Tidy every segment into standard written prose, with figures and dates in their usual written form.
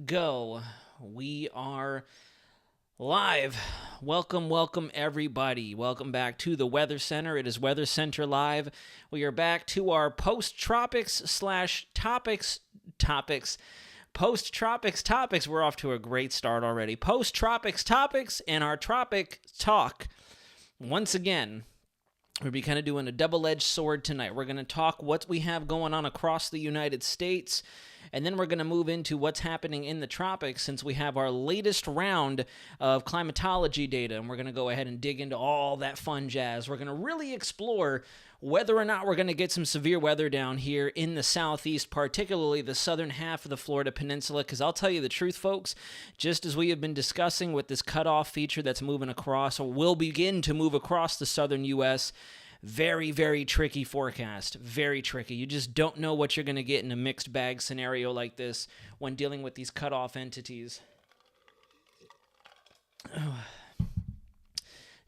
go. We are live. Welcome everybody. Welcome back to the Weather Center. It is Weather Center Live. We are back to our post-tropics / topics. Post-tropics topics. We're off to a great start already. Post-tropics topics and our tropic talk. Once again, we'll be kind of doing a double-edged sword tonight. We're going to talk what we have going on across the United States, and then we're going to move into what's happening in the tropics since we have our latest round of climatology data, and we're going to go ahead and dig into all that fun jazz. We're going to really explore whether or not we're going to get some severe weather down here in the southeast, particularly the southern half of the Florida Peninsula, because I'll tell you the truth, folks, just as we have been discussing with this cutoff feature that's moving across, or will begin to move across the southern U.S., very, very tricky forecast. Very tricky. You just don't know what you're going to get in a mixed bag scenario like this when dealing with these cutoff entities.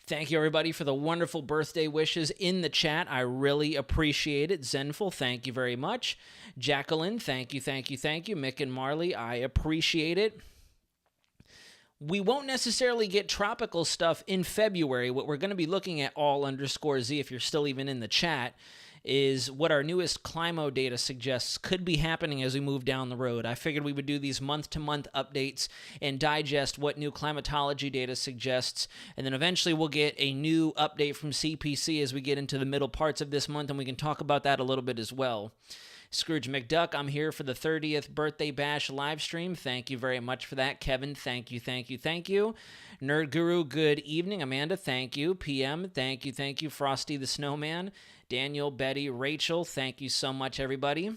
Thank you, everybody, for the wonderful birthday wishes in the chat. I really appreciate it. Zenful, thank you very much. Jacqueline, thank you. Mick and Marley, I appreciate it. We won't necessarily get tropical stuff in February. What we're going to be looking at, all_Z, if you're still even in the chat, is what our newest climo data suggests could be happening as we move down the road. I figured we would do these month-to-month updates and digest what new climatology data suggests, and then eventually we'll get a new update from CPC as we get into the middle parts of this month, and we can talk about that a little bit as well. Scrooge McDuck, I'm here for the 30th birthday bash live stream. Thank you very much for that. Kevin, thank you. Nerd Guru, good evening. Amanda, thank you. PM, thank you. Frosty the Snowman, Daniel, Betty, Rachel, thank you so much, everybody.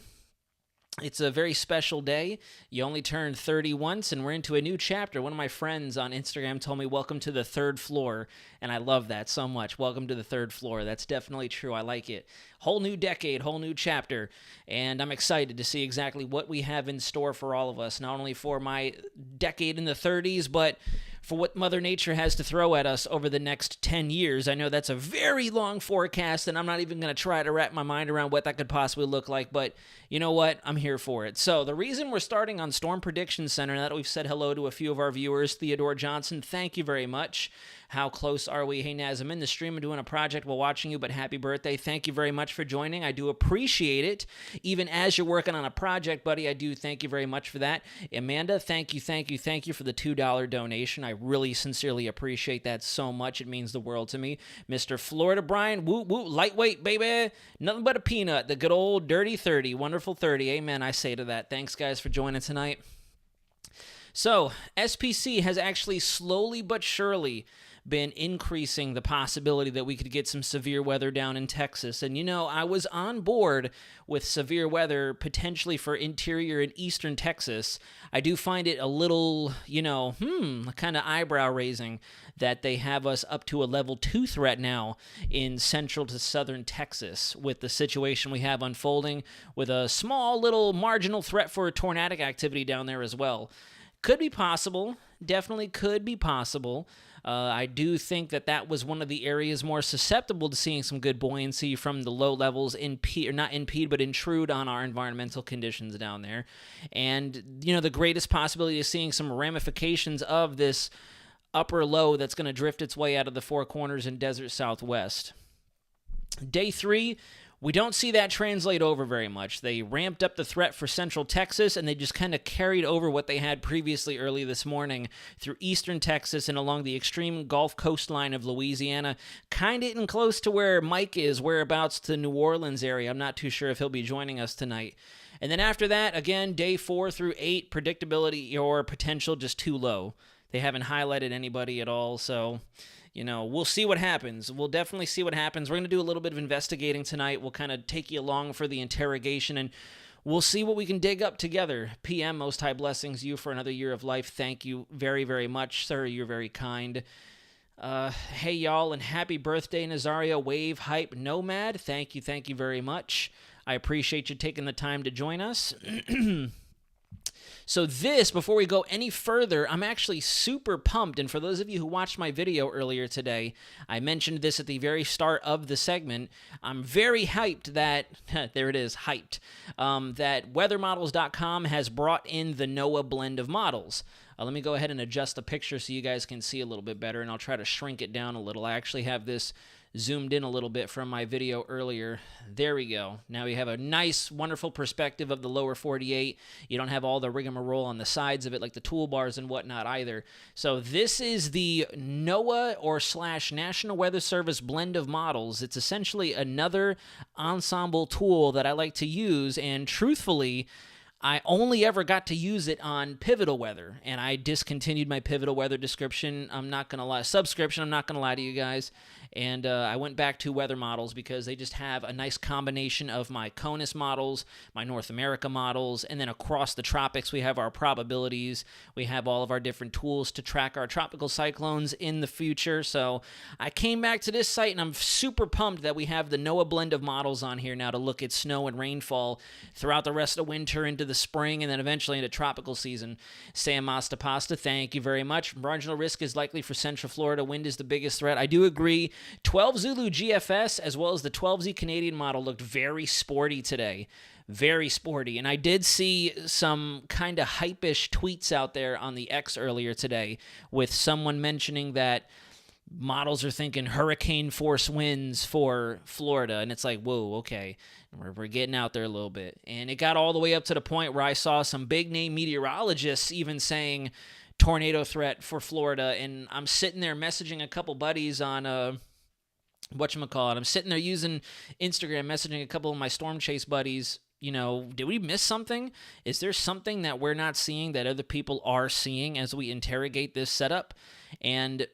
It's a very special day. You only turned 30 once, and we're into a new chapter. One of my friends on Instagram told me, welcome to the third floor, and I love that so much. Welcome to the third floor. That's definitely true. I like it. Whole new decade, whole new chapter, and I'm excited to see exactly what we have in store for all of us, not only for my decade in the 30s, but for what Mother Nature has to throw at us over the next 10 years. I know that's a very long forecast, and I'm not even going to try to wrap my mind around what that could possibly look like, but you know what? I'm here for it. So the reason we're starting on Storm Prediction Center, now that we've said hello to a few of our viewers, Theodore Johnson, thank you very much. How close are we? Hey, Naz, I'm in the stream and doing a project while watching you, but happy birthday. Thank you very much for joining. I do appreciate it. Even as you're working on a project, buddy, I do thank you very much for that. Amanda, thank you for the $2 donation. I really sincerely appreciate that so much. It means the world to me. Mr. Florida Brian, woo, lightweight, baby. Nothing but a peanut. The good old dirty 30. Wonderful 30. Amen, I say to that. Thanks, guys, for joining tonight. So, SPC has actually slowly but surely been increasing the possibility that we could get some severe weather down in Texas. And, you know, I was on board with severe weather potentially for interior and eastern Texas. I do find it a little, kind of eyebrow-raising that they have us up to a level 2 threat now in central to southern Texas with the situation we have unfolding with a small little marginal threat for tornadic activity down there as well. Could be possible. Definitely could be possible. I do think that was one of the areas more susceptible to seeing some good buoyancy from the low levels intrude on our environmental conditions down there. And, the greatest possibility of seeing some ramifications of this upper low that's going to drift its way out of the Four Corners and Desert Southwest. Day 3, we don't see that translate over very much. They ramped up the threat for central Texas, and they just kind of carried over what they had previously early this morning through eastern Texas and along the extreme Gulf coastline of Louisiana, kind of in close to where Mike is, whereabouts to New Orleans area. I'm not too sure if he'll be joining us tonight. And then after that, again, day 4 through 8, predictability or potential just too low. They haven't highlighted anybody at all, so we'll see what happens. We'll definitely see what happens. We're going to do a little bit of investigating tonight. We'll kind of take you along for the interrogation, and we'll see what we can dig up together. PM, most high blessings, you for another year of life. Thank you very, very much, sir. You're very kind. Hey, y'all, and happy birthday, Nazario Wave Hype Nomad. Thank you very much. I appreciate you taking the time to join us. So this, before we go any further, I'm actually super pumped. And for those of you who watched my video earlier today, I mentioned this at the very start of the segment. I'm very hyped that, there it is, hyped, that weathermodels.com has brought in the NOAA blend of models. Let me go ahead and adjust the picture so you guys can see a little bit better, and I'll try to shrink it down a little. I actually have this zoomed in a little bit from my video earlier. There we go. Now we have a nice, wonderful perspective of the lower 48. You don't have all the rigmarole on the sides of it, like the toolbars and whatnot either. So this is the NOAA or / National Weather Service blend of models. It's essentially another ensemble tool that I like to use, and truthfully, I only ever got to use it on Pivotal Weather, and I discontinued my Pivotal Weather subscription. I'm not going to lie to you guys. And I went back to Weather Models because they just have a nice combination of my CONUS models, my North America models, and then across the tropics we have our probabilities. We have all of our different tools to track our tropical cyclones in the future. So I came back to this site, and I'm super pumped that we have the NOAA blend of models on here now to look at snow and rainfall throughout the rest of winter into the spring and then eventually into tropical season. Sam Mastapasta, thank you very much. Marginal risk is likely for Central Florida. Wind is the biggest threat. I do agree. 12 Zulu GFS as well as the 12Z Canadian model looked very sporty today. Very sporty. And I did see some kind of hype-ish tweets out there on the X earlier today with someone mentioning that models are thinking hurricane force winds for Florida. And it's like, whoa, okay. We're getting out there a little bit. And it got all the way up to the point where I saw some big-name meteorologists even saying tornado threat for Florida. And I'm sitting there messaging a couple buddies on whatchamacallit. I'm sitting there using Instagram, messaging a couple of my Storm Chase buddies. You know, did we miss something? Is there something that we're not seeing that other people are seeing as we interrogate this setup? And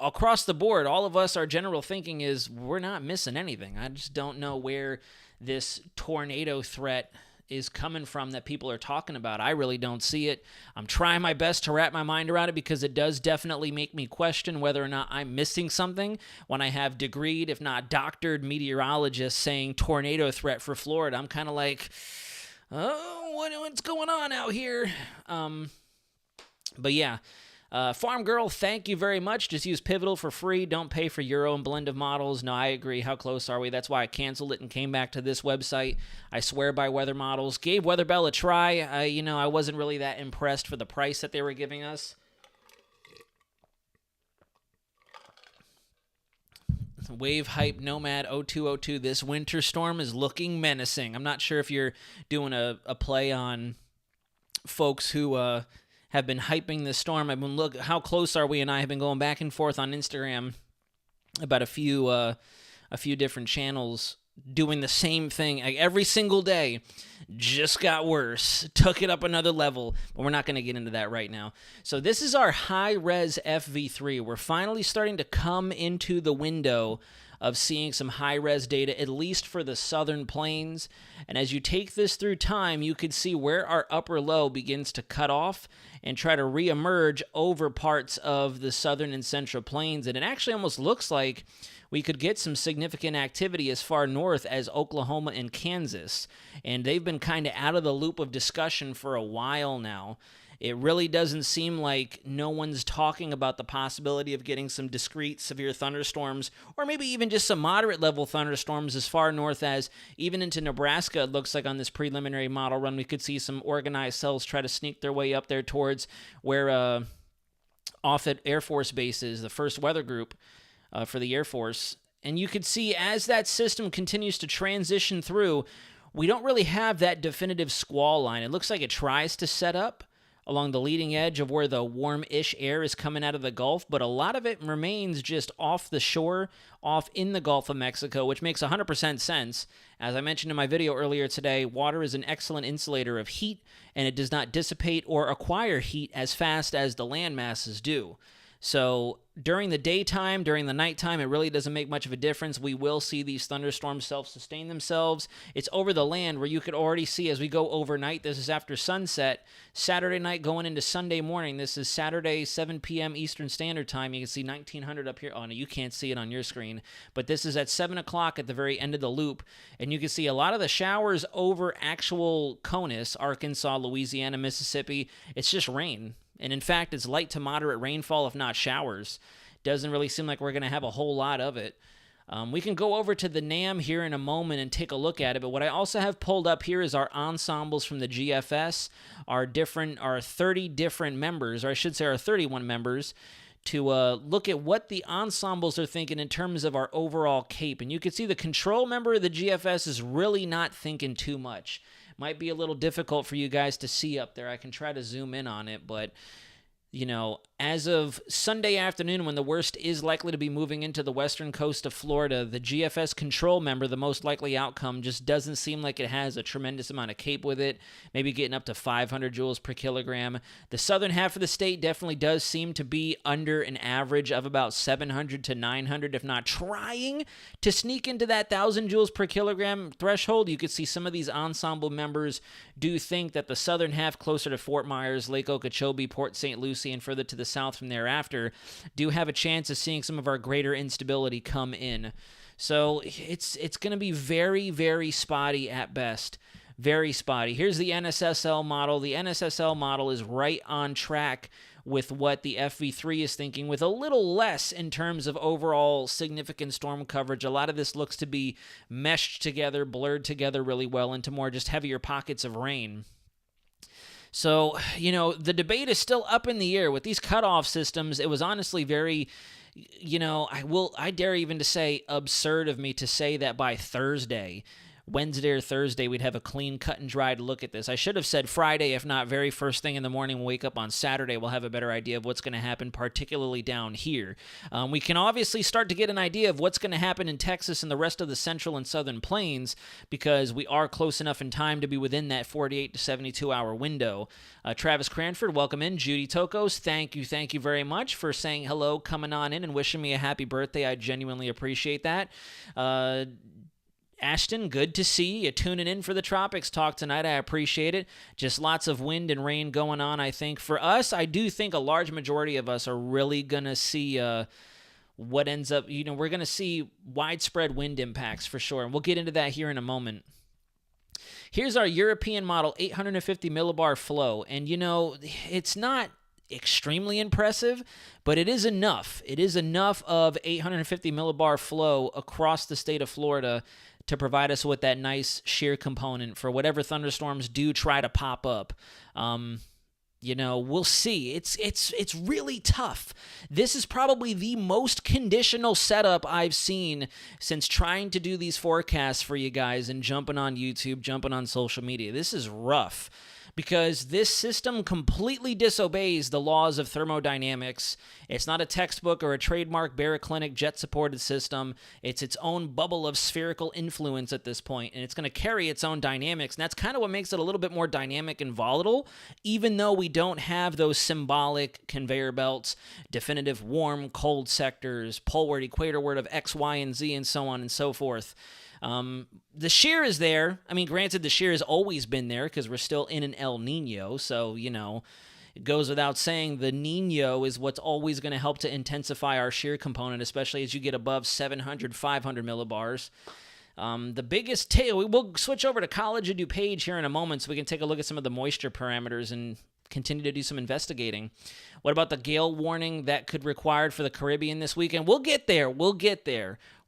across the board, all of us, our general thinking is we're not missing anything. I just don't know where this tornado threat is coming from that people are talking about. I really don't see it. I'm trying my best to wrap my mind around it because it does definitely make me question whether or not I'm missing something when I have degreed, if not doctored, meteorologists saying tornado threat for Florida. I'm kind of like, oh, what's going on out here? But yeah. Farm Girl, thank you very much. Just use Pivotal for free. Don't pay for Euro and blend of models. No, I agree. How close are we? That's why I canceled it and came back to this website. I swear by Weather Models. Gave WeatherBell a try. I wasn't really that impressed for the price that they were giving us. Wave Hype Nomad 0202. This winter storm is looking menacing. I'm not sure if you're doing a play on folks who have been hyping this storm. I've been how close are we? And I have been going back and forth on Instagram about a few different channels doing the same thing like every single day. Just got worse. Took it up another level, but we're not going to get into that right now. So this is our high-res FV3. We're finally starting to come into the window of seeing some high-res data, at least for the southern plains. And as you take this through time, you can see where our upper low begins to cut off and try to reemerge over parts of the southern and central plains. And it actually almost looks like we could get some significant activity as far north as Oklahoma and Kansas. And they've been kind of out of the loop of discussion for a while now. It really doesn't seem like no one's talking about the possibility of getting some discrete severe thunderstorms, or maybe even just some moderate level thunderstorms as far north as even into Nebraska. It looks like on this preliminary model run, we could see some organized cells try to sneak their way up there towards where Offutt Air Force Base is, the first weather group for the Air Force. And you could see as that system continues to transition through, we don't really have that definitive squall line. It looks like it tries to set up along the leading edge of where the warm-ish air is coming out of the Gulf, but a lot of it remains just off the shore, off in the Gulf of Mexico, which makes 100% sense. As I mentioned in my video earlier today, water is an excellent insulator of heat, and it does not dissipate or acquire heat as fast as the land masses do. So during the daytime, during the nighttime, it really doesn't make much of a difference. We will see these thunderstorms self-sustain themselves. It's over the land where you could already see as we go overnight. This is after sunset. Saturday night going into Sunday morning. This is Saturday, 7 p.m. Eastern Standard Time. You can see 1900 up here. Oh, no, you can't see it on your screen. But this is at 7 o'clock at the very end of the loop. And you can see a lot of the showers over actual CONUS, Arkansas, Louisiana, Mississippi. It's just rain. And in fact, it's light to moderate rainfall, if not showers. Doesn't really seem like we're going to have a whole lot of it. We can go over to the NAM here in a moment and take a look at it, but what I also have pulled up here is our ensembles from the GFS, our 30 different members, or I should say our 31 members, to look at what the ensembles are thinking in terms of our overall cape. And you can see the control member of the GFS is really not thinking too much. Might be a little difficult for you guys to see up there. I can try to zoom in on it, but you know, as of Sunday afternoon, when the worst is likely to be moving into the western coast of Florida, the GFS control member, the most likely outcome, just doesn't seem like it has a tremendous amount of cape with it, maybe getting up to 500 joules per kilogram. The southern half of the state definitely does seem to be under an average of about 700 to 900, if not trying to sneak into that 1,000 joules per kilogram threshold. You could see some of these ensemble members do think that the southern half, closer to Fort Myers, Lake Okeechobee, Port St. Lucie, and further to the south from thereafter, do have a chance of seeing some of our greater instability come in. So it's going to be very, very spotty at best. Very spotty. Here's the NSSL model. The NSSL model is right on track with what the FV3 is thinking, with a little less in terms of overall significant storm coverage. A lot of this looks to be meshed together, blurred together really well into more just heavier pockets of rain. So, you know, the debate is still up in the air with these cutoff systems. It was honestly very, you know, I dare even to say absurd of me to say that by Thursday, Wednesday or Thursday, we'd have a clean, cut and dried look at this. I should have said Friday, if not very first thing in the morning. We'll wake up on Saturday. We'll have a better idea of what's going to happen, particularly down here. We can obviously start to get an idea of what's going to happen in Texas and the rest of the central and southern plains, because we are close enough in time to be within that 48 to 72-hour window. Travis Cranford, welcome in. Judy Tokos, thank you very much for saying hello, coming on in, and wishing me a happy birthday. I genuinely appreciate that. Ashton, good to see you tuning in for the Tropics Talk tonight. I appreciate it. Just lots of wind and rain going on, I think. For us, I do think a large majority of us are really going to see what ends up, you know, we're going to see widespread wind impacts for sure. And we'll get into that here in a moment. Here's our European model, 850 millibar flow. And, you know, it's not extremely impressive, but it is enough. It is enough of 850 millibar flow across the state of Florida to provide us with that nice shear component for whatever thunderstorms do try to pop up. You know, we'll see. It's really tough. This is probably the most conditional setup I've seen since trying to do these forecasts for you guys and jumping on YouTube, jumping on social media. This is rough, because this system completely disobeys the laws of thermodynamics. It's not a textbook or a trademark baroclinic jet-supported system. It's its own bubble of spherical influence at this point, and it's going to carry its own dynamics, and that's kind of what makes it a little bit more dynamic and volatile, even though we don't have those symbolic conveyor belts, definitive warm, cold sectors, poleward, equatorward of X, Y, and Z, and so on and so forth. The shear is there. I mean, granted, the shear has always been there because we're still in an El Nino. So, you know, it goes without saying the Nino is what's always going to help to intensify our shear component, especially as you get above 700, 500 millibars. The biggest tail, we'll switch over to College of DuPage here in a moment so we can take a look at some of the moisture parameters and continue to do some investigating. What about the gale warning that could required for the Caribbean this weekend? We'll get there.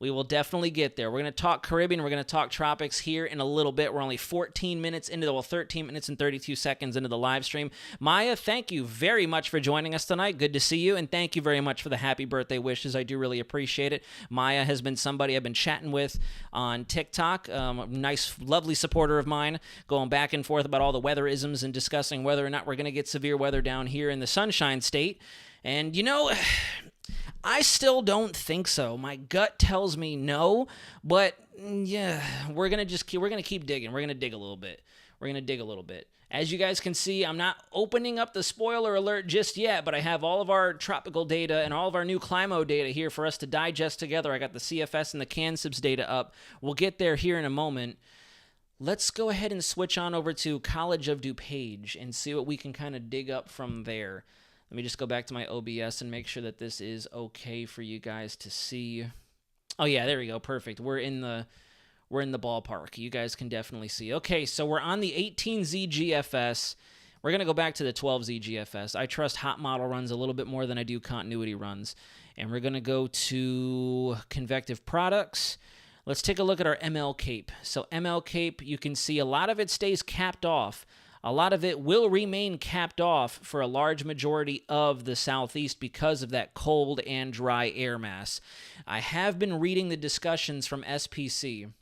We will definitely get there. We're going to talk Caribbean. We're going to talk tropics here in a little bit. We're only 13 minutes and 32 seconds into the live stream. Maya, thank you very much for joining us tonight. Good to see you, and thank you very much for the happy birthday wishes. I do really appreciate it. Maya has been somebody I've been chatting with on TikTok, a nice, lovely supporter of mine, going back and forth about all the weatherisms and discussing whether or not we're going to get severe weather down here in the Sunshine State. And, you know, I still don't think so. My gut tells me no, but yeah, we're going to keep digging. We're going to dig a little bit. As you guys can see, I'm not opening up the spoiler alert just yet, but I have all of our tropical data and all of our new climo data here for us to digest together. I got the CFS and the CANSIBS data up. We'll get there here in a moment. Let's go ahead and switch on over to College of DuPage and see what we can kind of dig up from there. Let me just go back to my OBS and make sure that this is okay for you guys to see. Oh yeah, there we go. Perfect. We're in the ballpark. You guys can definitely see. Okay, so we're on the 18Z GFS. We're going to go back to the 12Z GFS. I trust hot model runs a little bit more than I do continuity runs. And we're going to go to convective products. Let's take a look at our ML cape. So ML cape, you can see a lot of it stays capped off. A lot of it will remain capped off for a large majority of the southeast because of that cold and dry air mass. I have been reading the discussions from SPC,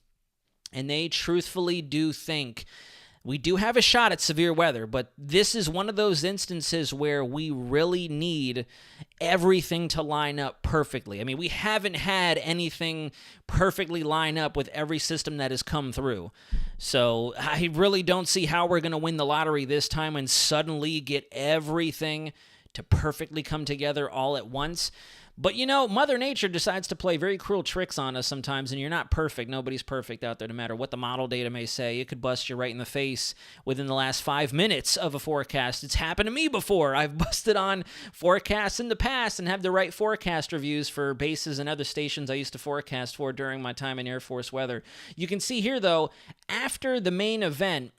and they truthfully do think we do have a shot at severe weather, but this is one of those instances where we really need everything to line up perfectly. I mean, we haven't had anything perfectly line up with every system that has come through. So I really don't see how we're going to win the lottery this time and suddenly get everything to perfectly come together all at once. But, you know, Mother Nature decides to play very cruel tricks on us sometimes, and you're not perfect. Nobody's perfect out there, no matter what the model data may say. It could bust you right in the face within the last 5 minutes of a forecast. It's happened to me before. I've busted on forecasts in the past and have the right forecast reviews for bases and other stations I used to forecast for during my time in Air Force weather. You can see here, though, after the main event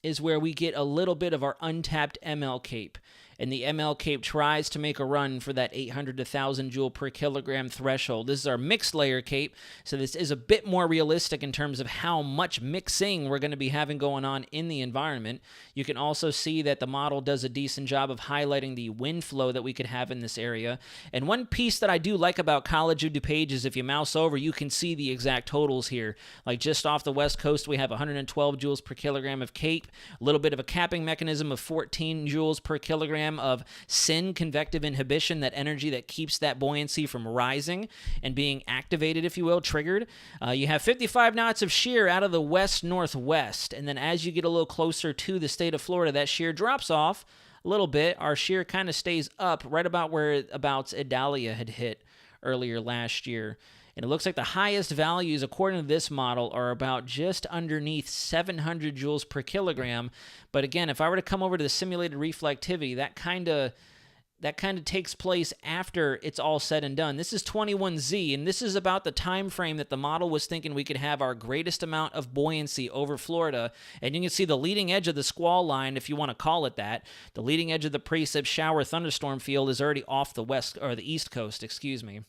is where we get a little bit of our untapped ML cape. And the ML cape tries to make a run for that 800 to 1,000 joule per kilogram threshold. This is our mixed layer cape, so this is a bit more realistic in terms of how much mixing we're going to be having going on in the environment. You can also see that the model does a decent job of highlighting the wind flow that we could have in this area. And one piece that I do like about College of DuPage is if you mouse over, you can see the exact totals here. Like just off the west coast, we have 112 joules per kilogram of cape, a little bit of a capping mechanism of 14 joules per kilogram of SIN, convective inhibition, that energy that keeps that buoyancy from rising and being activated, if you will, triggered. You have 55 knots of shear out of the west-northwest, and then as you get a little closer to the state of Florida, that shear drops off a little bit. Our shear kind of stays up right about where Idalia had hit earlier last year. And it looks like the highest values, according to this model, are about just underneath 700 joules per kilogram. But again, if I were to come over to the simulated reflectivity, that kind of takes place after it's all said and done. This is 21Z, and this is about the time frame that the model was thinking we could have our greatest amount of buoyancy over Florida. And you can see the leading edge of the squall line, if you want to call it that. The leading edge of the precip shower thunderstorm field is already off the west or the east coast, excuse me.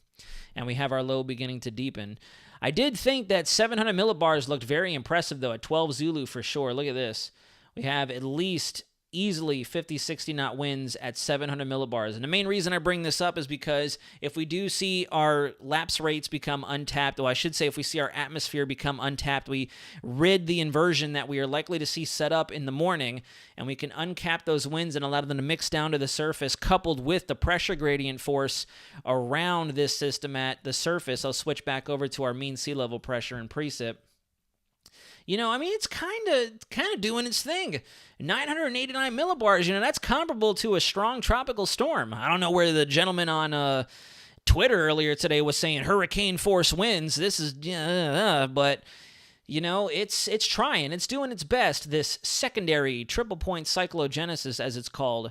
And we have our low beginning to deepen. I did think that 700 millibars looked very impressive, though, at 12 Zulu for sure. Look at this. We have at least easily 50, 60 knot winds at 700 millibars. And the main reason I bring this up is because if we do see our lapse rates become untapped, well, I should say if we see our atmosphere become untapped, we rid the inversion that we are likely to see set up in the morning, and we can uncap those winds and allow them to mix down to the surface, coupled with the pressure gradient force around this system at the surface. I'll switch back over to our mean sea level pressure and precip. You know, I mean, it's kind of doing its thing. 989 millibars, you know, that's comparable to a strong tropical storm. I don't know where the gentleman on Twitter earlier today was saying hurricane force winds. This is, but, you know, it's trying. It's doing its best, this secondary triple point cyclogenesis, as it's called.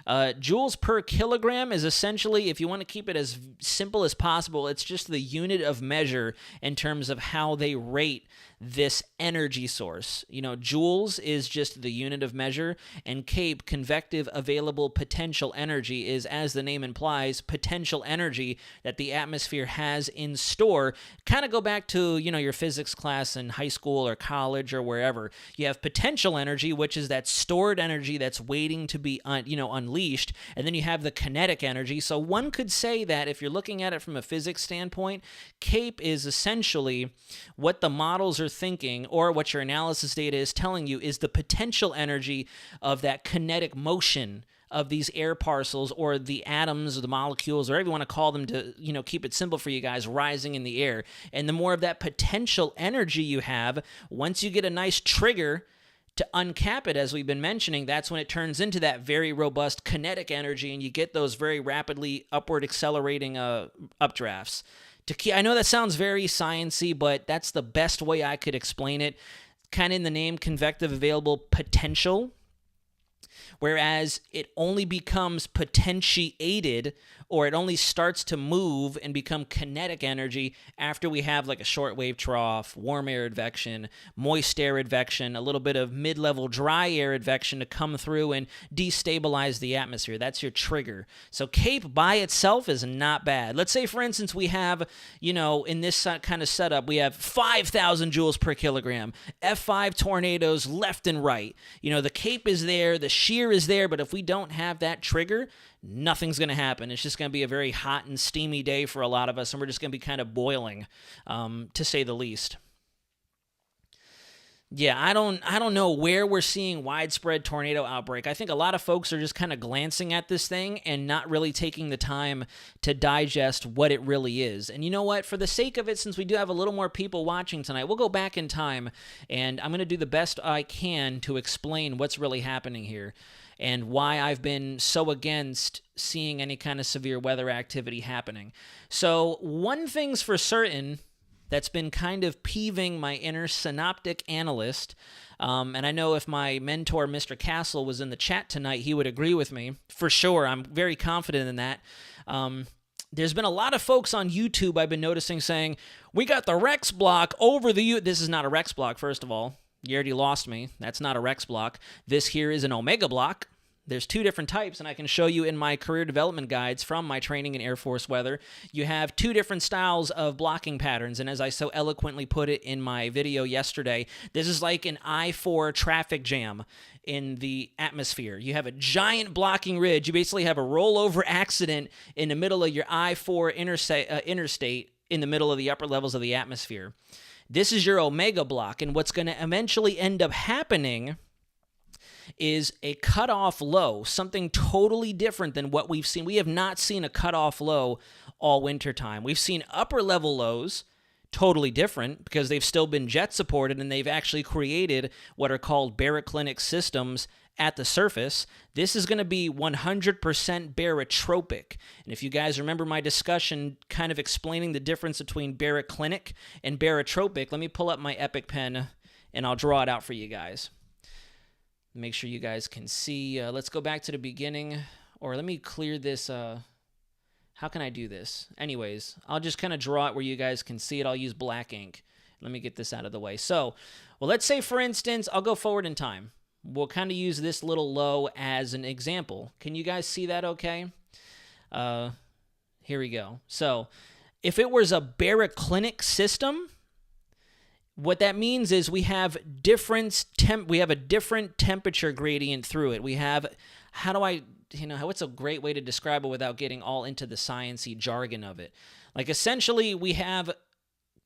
Joules per kilogram is essentially, if you want to keep it as simple as possible, it's just the unit of measure in terms of how they rate this energy source. You know, joules is just the unit of measure, and CAPE, convective available potential energy, is, as the name implies, potential energy that the atmosphere has in store. Kind of go back to, you know, your physics class in high school or college or wherever. You have potential energy, which is that stored energy that's waiting to be, unleashed, and then you have the kinetic energy. So one could say that if you're looking at it from a physics standpoint, CAPE is essentially what the models are thinking, or what your analysis data is telling you, is the potential energy of that kinetic motion of these air parcels, or the atoms or the molecules, or whatever you want to call them, to, you know, keep it simple for you guys, rising in the air. And the more of that potential energy you have, once you get a nice trigger To uncap it, as we've been mentioning, that's when it turns into that very robust kinetic energy, and you get those very rapidly upward accelerating updrafts. I know that sounds very sciencey, but that's the best way I could explain it. Kind of in the name, convective available potential, whereas it only becomes potentiated, or it only starts to move and become kinetic energy after we have like a shortwave trough, warm air advection, moist air advection, a little bit of mid-level dry air advection to come through and destabilize the atmosphere. That's your trigger. So CAPE by itself is not bad. Let's say, for instance, we have, in this kind of setup, we have 5,000 joules per kilogram, F5 tornadoes left and right. The CAPE is there, the shear is there, but if we don't have that trigger, nothing's going to happen. It's just going to be a very hot and steamy day for a lot of us, and we're just going to be kind of boiling, to say the least. Yeah, I don't know where we're seeing widespread tornado outbreak. I think a lot of folks are just kind of glancing at this thing and not really taking the time to digest what it really is. And you know what? For the sake of it, since we do have a little more people watching tonight, we'll go back in time, and I'm going to do the best I can to explain what's really happening here and why I've been so against seeing any kind of severe weather activity happening. So one thing's for certain that's been kind of peeving my inner synoptic analyst, and I know if my mentor, Mr. Castle, was in the chat tonight, he would agree with me. For sure, I'm very confident in that. There's been a lot of folks on YouTube I've been noticing saying, we got the Rex block over the This is not a Rex block, first of all. You already lost me. That's not a Rex block. This here is an Omega block. There's two different types, and I can show you in my career development guides from my training in Air Force weather. You have two different styles of blocking patterns, and as I so eloquently put it in my video yesterday, this is like an I-4 traffic jam in the atmosphere. You have a giant blocking ridge. You basically have a rollover accident in the middle of your I-4 interstate in the middle of the upper levels of the atmosphere. This is your Omega block, and what's going to eventually end up happening is a cutoff low, something totally different than what we've seen. We have not seen a cutoff low all winter time. We've seen upper level lows, totally different because they've still been jet supported, and they've actually created what are called baroclinic systems at the surface. This is going to be 100% barotropic. And if you guys remember my discussion kind of explaining the difference between baroclinic and barotropic, let me pull up my Epic pen and I'll draw it out for you guys. Make sure you guys can see. Let's go back to the beginning, or let me clear this. How can I do this? Anyways, I'll just kind of draw it where you guys can see it. I'll use black ink. Let me get this out of the way. So, well, let's say, for instance, I'll go forward in time. We'll kind of use this little low as an example. Can you guys see that okay? Here we go. So, if it was a baroclinic system, what that means is we have a different temperature gradient through it. We have, what's a great way to describe it without getting all into the sciencey jargon of it? Like, essentially, we have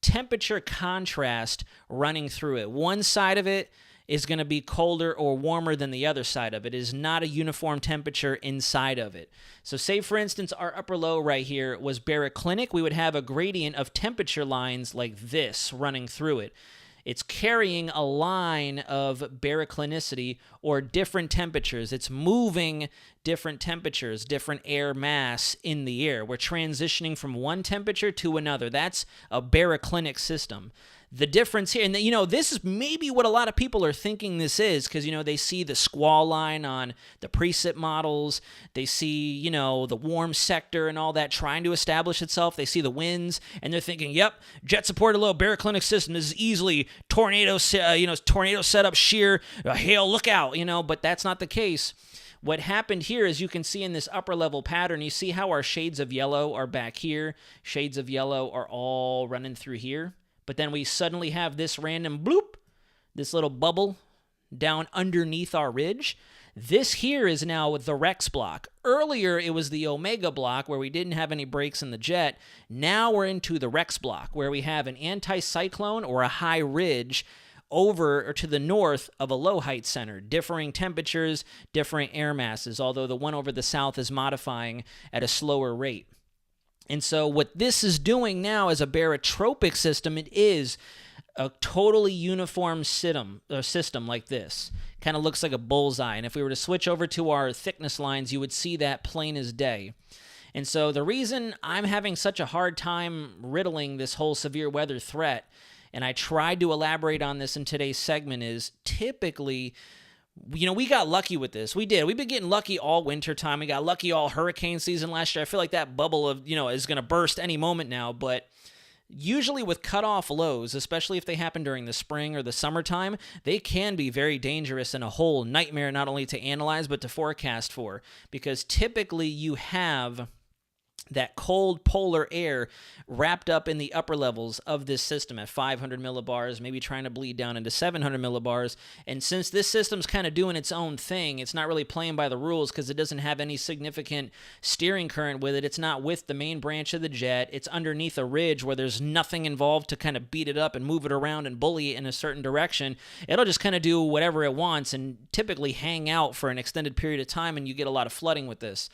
temperature contrast running through it. One side of it is going to be colder or warmer than the other side of it. It is not a uniform temperature inside of it. So say, for instance, our upper low right here was baroclinic. We would have a gradient of temperature lines like this running through it. It's carrying a line of baroclinicity or different temperatures. It's moving different temperatures, different air mass in the air. We're transitioning from one temperature to another. That's a baroclinic system. The difference here, and this is maybe what a lot of people are thinking this is, because, they see the squall line on the precip models. They see, the warm sector and all that trying to establish itself. They see the winds, and they're thinking, yep, jet-supported low baroclinic system. This is easily tornado setup, shear, hail, look out, but that's not the case. What happened here is you can see in this upper level pattern, you see how our shades of yellow are back here. Shades of yellow are all running through here. But then we suddenly have this random bloop, this little bubble down underneath our ridge. This here is now the Rex block. Earlier, it was the Omega block where we didn't have any breaks in the jet. Now we're into the Rex block where we have an anticyclone or a high ridge over or to the north of a low height center, differing temperatures, differing air masses, although the one over the south is modifying at a slower rate. And so what this is doing now as a barotropic system, it is a totally uniform system like this. Kind of looks like a bullseye. And if we were to switch over to our thickness lines, you would see that plain as day. And so the reason I'm having such a hard time riddling this whole severe weather threat, and I tried to elaborate on this in today's segment, is typically, we got lucky with this. We did. We've been getting lucky all winter time. We got lucky all hurricane season last year. I feel like that bubble of, is going to burst any moment now, but usually with cutoff lows, especially if they happen during the spring or the summertime, they can be very dangerous and a whole nightmare not only to analyze but to forecast for, because typically you have that cold polar air wrapped up in the upper levels of this system at 500 millibars, maybe trying to bleed down into 700 millibars. And since this system's kind of doing its own thing, it's not really playing by the rules because it doesn't have any significant steering current with it. It's not with the main branch of the jet. It's underneath a ridge where there's nothing involved to kind of beat it up and move it around and bully it in a certain direction. It'll just kind of do whatever it wants and typically hang out for an extended period of time, and you get a lot of flooding with this.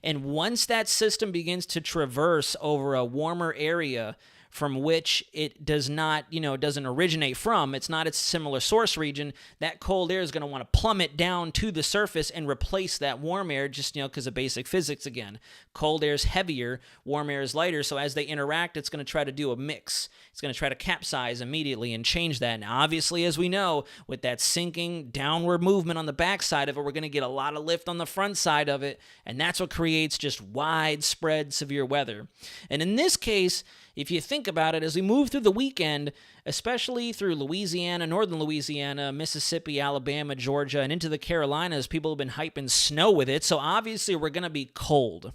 And once that system begins to traverse over a warmer area from which it does not, doesn't originate from, it's not its similar source region, that cold air is going to want to plummet down to the surface and replace that warm air just, because of basic physics again. Cold air is heavier, warm air is lighter, so as they interact, it's going to try to do a mix. It's going to try to capsize immediately and change that. Now, obviously, as we know, with that sinking downward movement on the backside of it, we're going to get a lot of lift on the front side of it, and that's what creates just widespread severe weather. And in this case, if you think about it, as we move through the weekend, especially through Louisiana, northern Louisiana, Mississippi, Alabama, Georgia, and into the Carolinas, people have been hyping snow with it, so obviously we're going to be cold.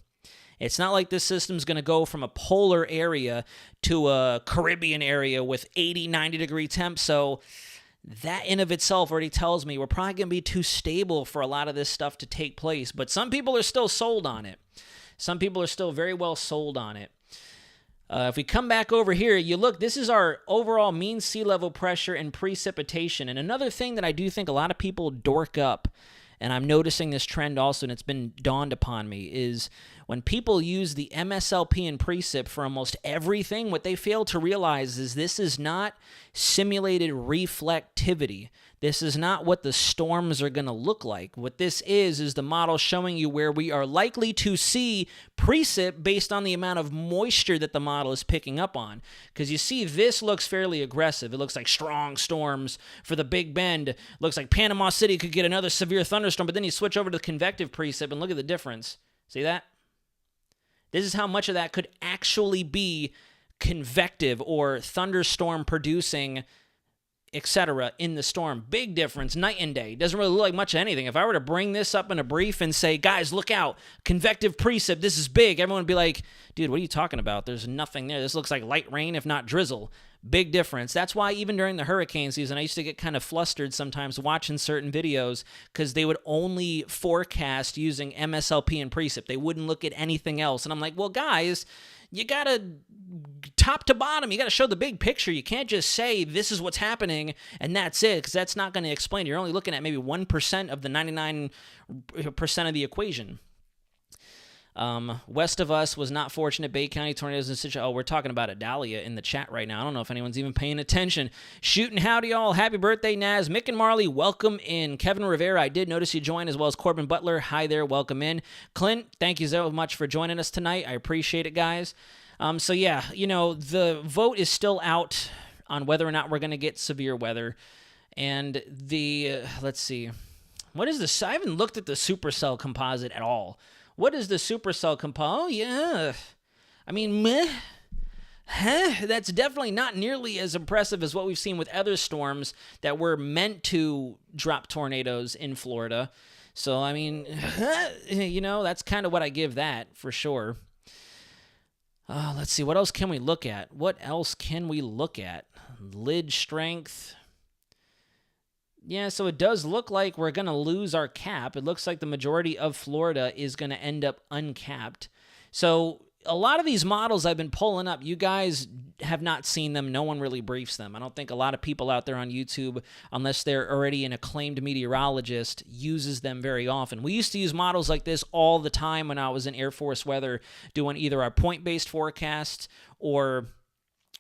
It's not like this system's going to go from a polar area to a Caribbean area with 80, 90-degree temps, so that in of itself already tells me we're probably going to be too stable for a lot of this stuff to take place, but some people are still sold on it. Some people are still very well sold on it. If we come back over here, you look, this is our overall mean sea level pressure and precipitation. And another thing that I do think a lot of people dork up, and I'm noticing this trend also, and it's been dawned upon me, is when people use the MSLP and precip for almost everything, what they fail to realize is this is not simulated reflectivity. This is not what the storms are going to look like. What this is the model showing you where we are likely to see precip based on the amount of moisture that the model is picking up on. Because you see, this looks fairly aggressive. It looks like strong storms for the Big Bend. It looks like Panama City could get another severe thunderstorm, but then you switch over to the convective precip and look at the difference. See that? This is how much of that could actually be convective or thunderstorm producing, etc. in the storm. Big difference, night and day. Doesn't really look like much of anything. If I were to bring this up in a brief and say, guys, look out, convective precip, this is big, everyone would be like, dude, what are you talking about? There's nothing there. This looks like light rain, if not drizzle. Big difference. That's why even during the hurricane season, I used to get kind of flustered sometimes watching certain videos because they would only forecast using MSLP and precip. They wouldn't look at anything else. And I'm like, well, guys, you got to top to bottom, you got to show the big picture. You can't just say this is what's happening and that's it, because that's not going to explain. You're only looking at maybe 1% of the 99% of the equation. West of us was not fortunate. Bay County tornadoes and situation. Oh, we're talking about Adalia in the chat right now. I don't know if anyone's even paying attention. Shooting howdy, all. Happy birthday, Naz. Mick and Marley, welcome in. Kevin Rivera, I did notice you joined, as well as Corbin Butler. Hi there, welcome in. Clint, thank you so much for joining us tonight. I appreciate it, guys. So yeah, the vote is still out on whether or not we're going to get severe weather. And let's see. What is this? I haven't looked at the supercell composite at all. What is the supercell composite? Oh, yeah. I mean, meh. That's definitely not nearly as impressive as what we've seen with other storms that were meant to drop tornadoes in Florida. So, I mean, that's kind of what I give that for sure. Let's see. What else can we look at? Lid strength. Yeah, so it does look like we're going to lose our cap. It looks like the majority of Florida is going to end up uncapped. So a lot of these models I've been pulling up, you guys have not seen them. No one really briefs them. I don't think a lot of people out there on YouTube, unless they're already an acclaimed meteorologist, uses them very often. We used to use models like this all the time when I was in Air Force weather, doing either our point-based forecasts or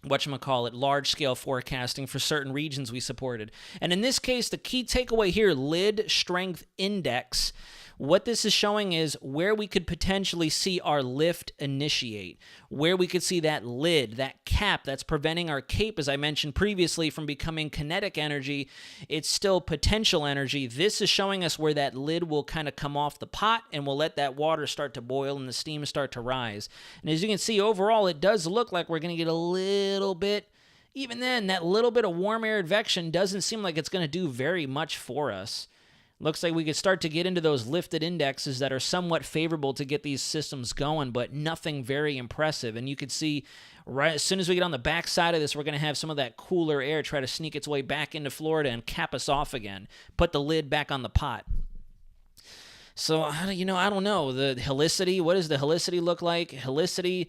whatchamacallit, large-scale forecasting for certain regions we supported. And in this case, the key takeaway here, lid strength index, what this is showing is where we could potentially see our lift initiate, where we could see that lid, that cap that's preventing our cape, as I mentioned previously, from becoming kinetic energy. It's still potential energy. This is showing us where that lid will kind of come off the pot, and we'll let that water start to boil and the steam start to rise. And as you can see, overall, it does look like we're going to get a little bit. Even then, that little bit of warm air advection doesn't seem like it's going to do very much for us. Looks like we could start to get into those lifted indexes that are somewhat favorable to get these systems going, but nothing very impressive. And you can see right as soon as we get on the back side of this, we're going to have some of that cooler air try to sneak its way back into Florida and cap us off again, put the lid back on the pot. So, I don't know. The helicity, what does the helicity look like? Helicity,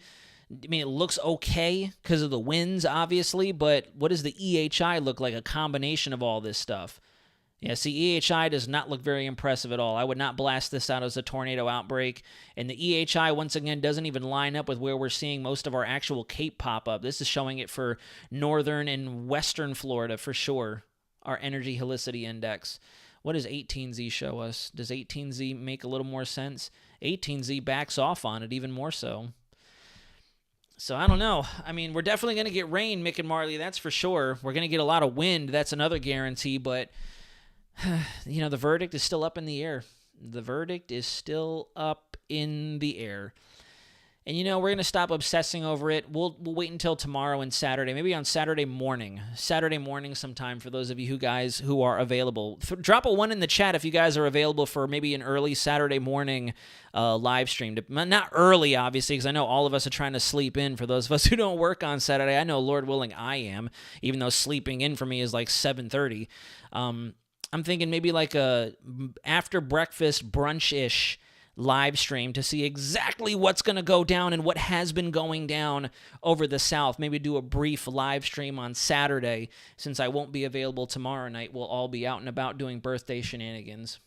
I mean, it looks okay because of the winds, obviously, but what does the EHI look like? A combination of all this stuff. Yeah, see, EHI does not look very impressive at all. I would not blast this out as a tornado outbreak. And the EHI, once again, doesn't even line up with where we're seeing most of our actual cape pop up. This is showing it for northern and western Florida for sure, our energy helicity index. What does 18Z show us? Does 18Z make a little more sense? 18Z backs off on it even more so. So I don't know. I mean, we're definitely going to get rain, Mick and Marley, that's for sure. We're going to get a lot of wind. That's another guarantee, but the verdict is still up in the air. The verdict is still up in the air. And, we're going to stop obsessing over it. We'll wait until tomorrow and Saturday, maybe on Saturday morning sometime for those of you guys who are available. Drop a 1 in the chat if you guys are available for maybe an early Saturday morning live stream. Not early, obviously, because I know all of us are trying to sleep in. For those of us who don't work on Saturday, I know, Lord willing, I am, even though sleeping in for me is like 7:30. I'm thinking maybe like a after breakfast brunch-ish live stream to see exactly what's going to go down and what has been going down over the South. Maybe do a brief live stream on Saturday. Since I won't be available tomorrow night, we'll all be out and about doing birthday shenanigans.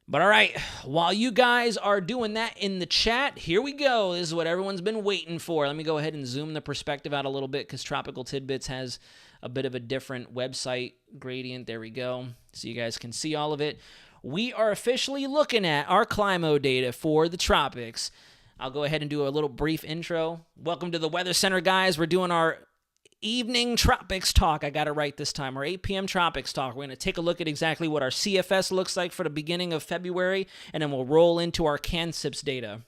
But all right, while you guys are doing that in the chat, here we go. This is what everyone's been waiting for. Let me go ahead and zoom the perspective out a little bit because Tropical Tidbits has a bit of a different website gradient. There we go. So you guys can see all of it. We are officially looking at our climo data for the tropics. I'll go ahead and do a little brief intro. Welcome to the Weather Center, guys. We're doing our evening tropics talk. I got it right this time. Our 8 p.m. tropics talk. We're going to take a look at exactly what our CFS looks like for the beginning of February, and then we'll roll into our CANSIPS data.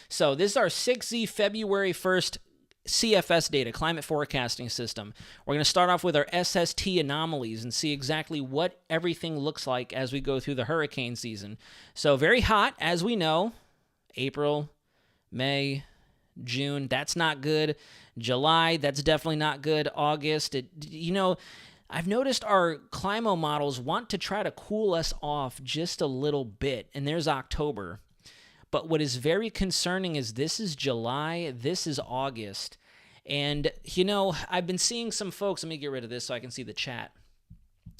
So this is our 6Z February 1st CFS data, climate forecasting system. We're going to start off with our SST anomalies and see exactly what everything looks like as we go through the hurricane season. So very hot, as we know. April, May, June, that's not good. July, that's definitely not good. August, I've noticed our climo models want to try to cool us off just a little bit, and there's October. But what is very concerning is this is July, this is August. And, I've been seeing some folks, let me get rid of this so I can see the chat.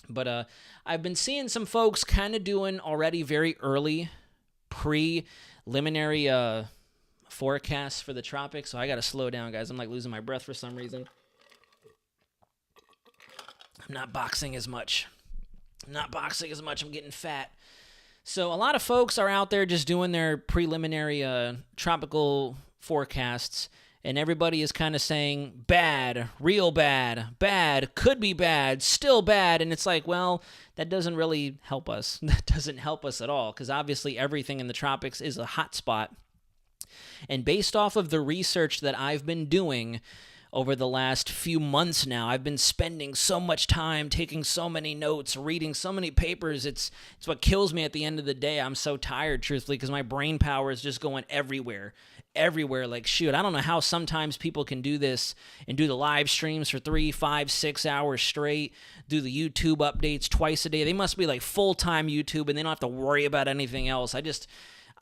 But I've been seeing some folks kind of doing already very early preliminary forecasts for the tropics. So I got to slow down, guys. I'm like losing my breath for some reason. I'm not boxing as much. I'm getting fat. So a lot of folks are out there just doing their preliminary tropical forecasts, and everybody is kind of saying bad, real bad, bad, could be bad, still bad, and it's like, well, that doesn't really help us. That doesn't help us at all, because obviously everything in the tropics is a hot spot. And based off of the research that I've been doing over the last few months now, I've been spending so much time taking so many notes, reading so many papers. It's what kills me at the end of the day. I'm so tired, truthfully, because my brain power is just going everywhere. Like, shoot, I don't know how sometimes people can do this and do the live streams for 3, 5, 6 hours straight, do the YouTube updates twice a day. They must be like full-time YouTube, and they don't have to worry about anything else.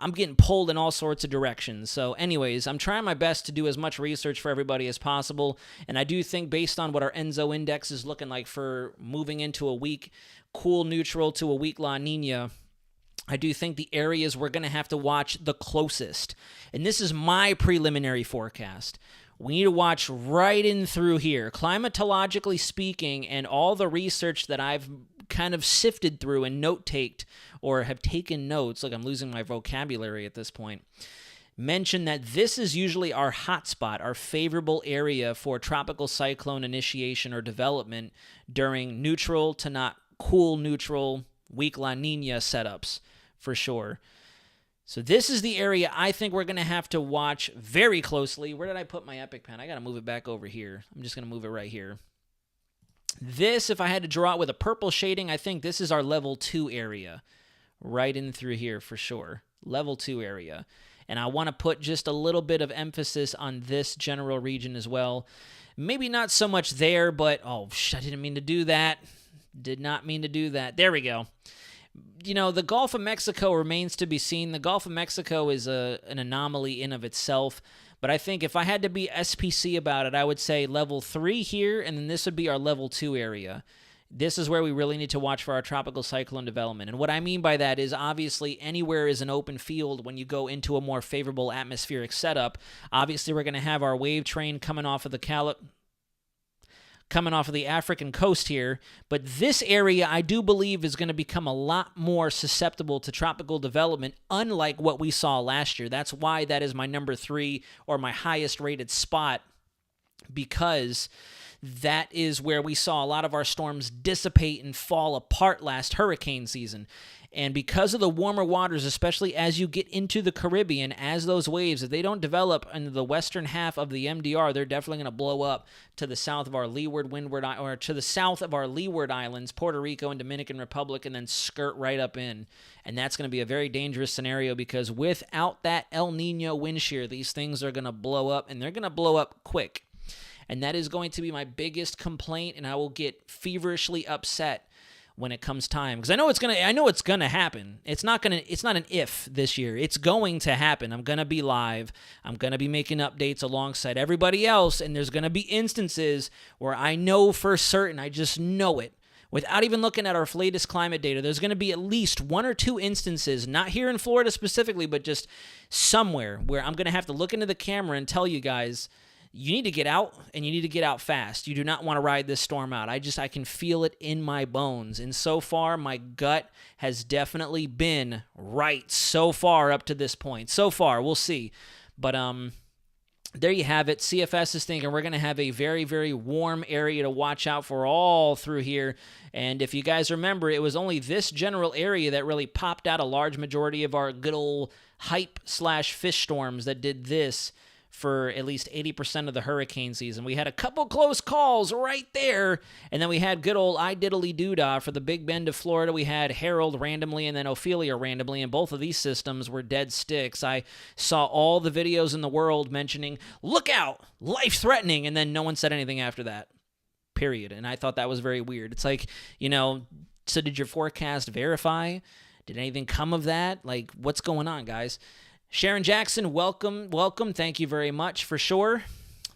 I'm getting pulled in all sorts of directions. So anyways, I'm trying my best to do as much research for everybody as possible. And I do think based on what our Enzo index is looking like for moving into a weak cool neutral to a weak La Nina, I do think the areas we're going to have to watch the closest. And this is my preliminary forecast. We need to watch right in through here. Climatologically speaking, and all the research that I've kind of sifted through and note-taked or have taken notes, like I'm losing my vocabulary at this point, mention that this is usually our hotspot, our favorable area for tropical cyclone initiation or development during neutral to not cool neutral weak La Nina setups, for sure. So this is the area I think we're going to have to watch very closely. Where did I put my epic pen? I got to move it back over here. I'm just going to move it right here. This, if I had to draw it with a purple shading, I think this is our level 2 area. Right in through here for sure. Level 2 area. And I want to put just a little bit of emphasis on this general region as well. Maybe not so much there, but, oh, I didn't mean to do that. Did not mean to do that. There we go. You know, the Gulf of Mexico remains to be seen. The Gulf of Mexico is an anomaly in of itself. But I think if I had to be SPC about it, I would say level 3 here, and then this would be our level 2 area. This is where we really need to watch for our tropical cyclone development. And what I mean by that is obviously anywhere is an open field when you go into a more favorable atmospheric setup. Obviously, we're going to have our wave train coming off of the African coast here, but this area I do believe is going to become a lot more susceptible to tropical development, unlike what we saw last year. That's why that is my number 3 or my highest rated spot, because that is where we saw a lot of our storms dissipate and fall apart last hurricane season. And because of the warmer waters, especially as you get into the Caribbean, as those waves, if they don't develop in the western half of the MDR, they're definitely going to blow up to the south of our to the south of our leeward islands, Puerto Rico and Dominican Republic, and then skirt right up in. And that's going to be a very dangerous scenario because without that El Nino wind shear, these things are going to blow up, and they're going to blow up quick. And that is going to be my biggest complaint, and I will get feverishly upset when it comes time, because I know it's gonna happen. It's not an if this year. It's going to happen. I'm gonna be live. I'm gonna be making updates alongside everybody else, and there's gonna be instances where I know for certain, I just know it, without even looking at our latest climate data. There's gonna be at least 1 or 2 instances, not here in Florida specifically, but just somewhere where I'm gonna have to look into the camera and tell you guys, you need to get out, and you need to get out fast. You do not want to ride this storm out. I can feel it in my bones. And so far, my gut has definitely been right so far up to this point. So far, we'll see. But there you have it. CFS is thinking we're going to have a very, very warm area to watch out for all through here. And if you guys remember, it was only this general area that really popped out a large majority of our good old hype/fish storms that did this for at least 80% of the hurricane season. We had a couple close calls right there, and then we had good old I-diddly-doo-dah for the Big Bend of Florida. We had Harold randomly and then Ophelia randomly, and both of these systems were dead sticks. I saw all the videos in the world mentioning, look out, life-threatening, and then no one said anything after that, period. And I thought that was very weird. It's like, so did your forecast verify? Did anything come of that? Like, what's going on, guys? Sharon Jackson, welcome. Thank you very much for sure.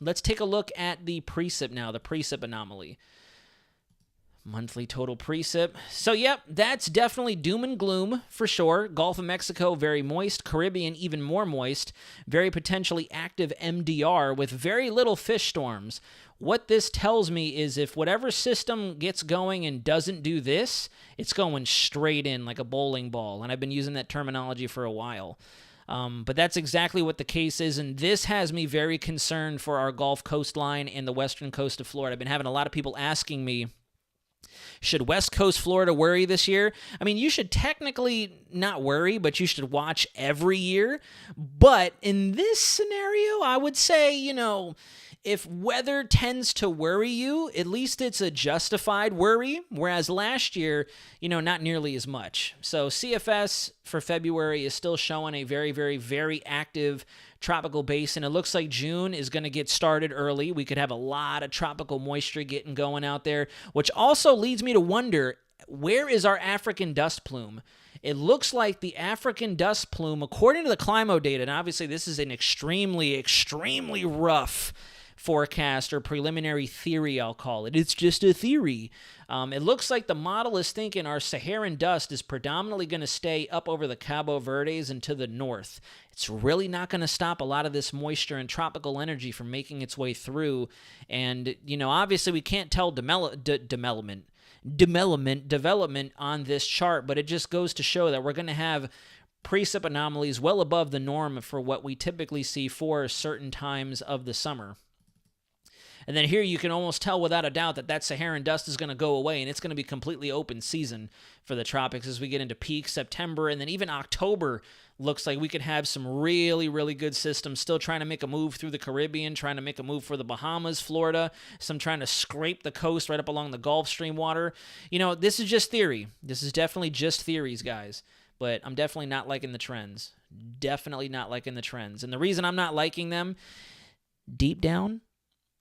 Let's take a look at the precip now, the precip anomaly. Monthly total precip. So, yep, that's definitely doom and gloom for sure. Gulf of Mexico, very moist. Caribbean, even more moist. Very potentially active MDR with very little fish storms. What this tells me is if whatever system gets going and doesn't do this, it's going straight in like a bowling ball. And I've been using that terminology for a while. But that's exactly what the case is, and this has me very concerned for our Gulf coastline and the western coast of Florida. I've been having a lot of people asking me, should West Coast Florida worry this year? I mean, you should technically not worry, but you should watch every year. But in this scenario, I would say, if weather tends to worry you, at least it's a justified worry, whereas last year, not nearly as much. So CFS for February is still showing a very, very, very active tropical basin. It looks like June is going to get started early. We could have a lot of tropical moisture getting going out there, which also leads me to wonder, where is our African dust plume? It looks like the African dust plume, according to the climo data, and obviously this is an extremely, extremely rough forecast or preliminary theory, I'll call it. It's just a theory. It looks like the model is thinking our Saharan dust is predominantly going to stay up over the Cabo Verdes and to the north. It's really not going to stop a lot of this moisture and tropical energy from making its way through. And, obviously we can't tell development on this chart, but it just goes to show that we're going to have precip anomalies well above the norm for what we typically see for certain times of the summer. And then here you can almost tell without a doubt that Saharan dust is going to go away, and it's going to be completely open season for the tropics as we get into peak September, and then even October looks like we could have some really, really good systems still trying to make a move through the Caribbean, trying to make a move for the Bahamas, Florida, some trying to scrape the coast right up along the Gulf Stream water. This is just theory. This is definitely just theories, guys. But I'm definitely not liking the trends. Definitely not liking the trends. And the reason I'm not liking them, deep down,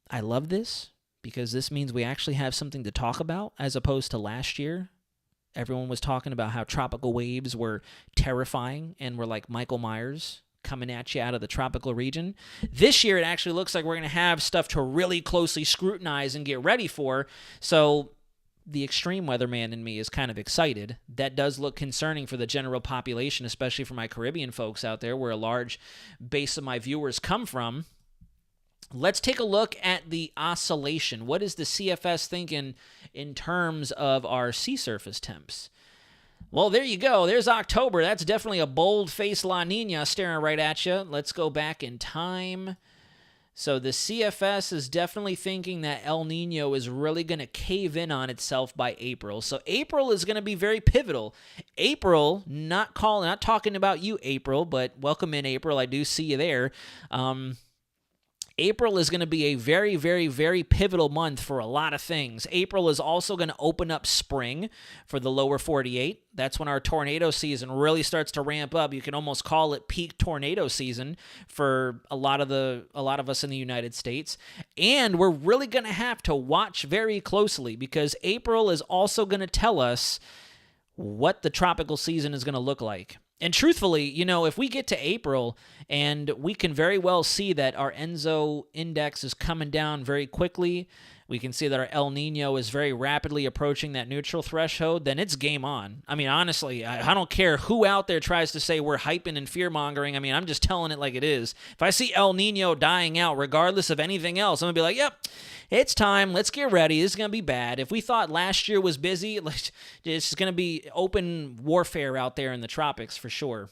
I love this because this means we actually have something to talk about as opposed to last year. Everyone was talking about how tropical waves were terrifying and were like Michael Myers coming at you out of the tropical region. This year, it actually looks like we're going to have stuff to really closely scrutinize and get ready for. So the extreme weatherman in me is kind of excited. That does look concerning for the general population, especially for my Caribbean folks out there, where a large base of my viewers come from. Let's take a look at the oscillation. What is the CFS thinking in terms of our sea surface temps? Well, there you go. There's October. That's definitely a bold-faced La Nina staring right at you. Let's go back in time. So the CFS is definitely thinking that El Nino is really going to cave in on itself by April. So April is going to be very pivotal. April, not talking about you, April, but welcome in, April. I do see you there. April is going to be a very, very, very pivotal month for a lot of things. April is also going to open up spring for the lower 48. That's when our tornado season really starts to ramp up. You can almost call it peak tornado season for a lot of us in the United States. And we're really going to have to watch very closely because April is also going to tell us what the tropical season is going to look like. And truthfully, if we get to April and we can very well see that our ENSO index is coming down very quickly, we can see that our El Nino is very rapidly approaching that neutral threshold, then it's game on. I mean, honestly, I don't care who out there tries to say we're hyping and fear-mongering. I mean, I'm just telling it like it is. If I see El Nino dying out, regardless of anything else, I'm going to be like, yep, it's time. Let's get ready. This is going to be bad. If we thought last year was busy, it's going to be open warfare out there in the tropics for sure.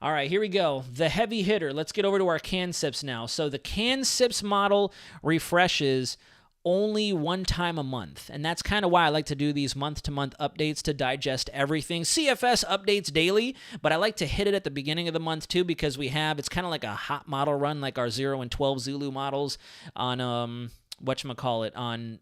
All right, here we go. The heavy hitter. Let's get over to our CAN-SIPs now. So the CAN-SIPs model refreshes only one time a month, and that's kind of why I like to do these month-to-month updates to digest everything. CFS updates daily, but I like to hit it at the beginning of the month too because it's kind of like a hot model run like our 0 and 12 Zulu models on on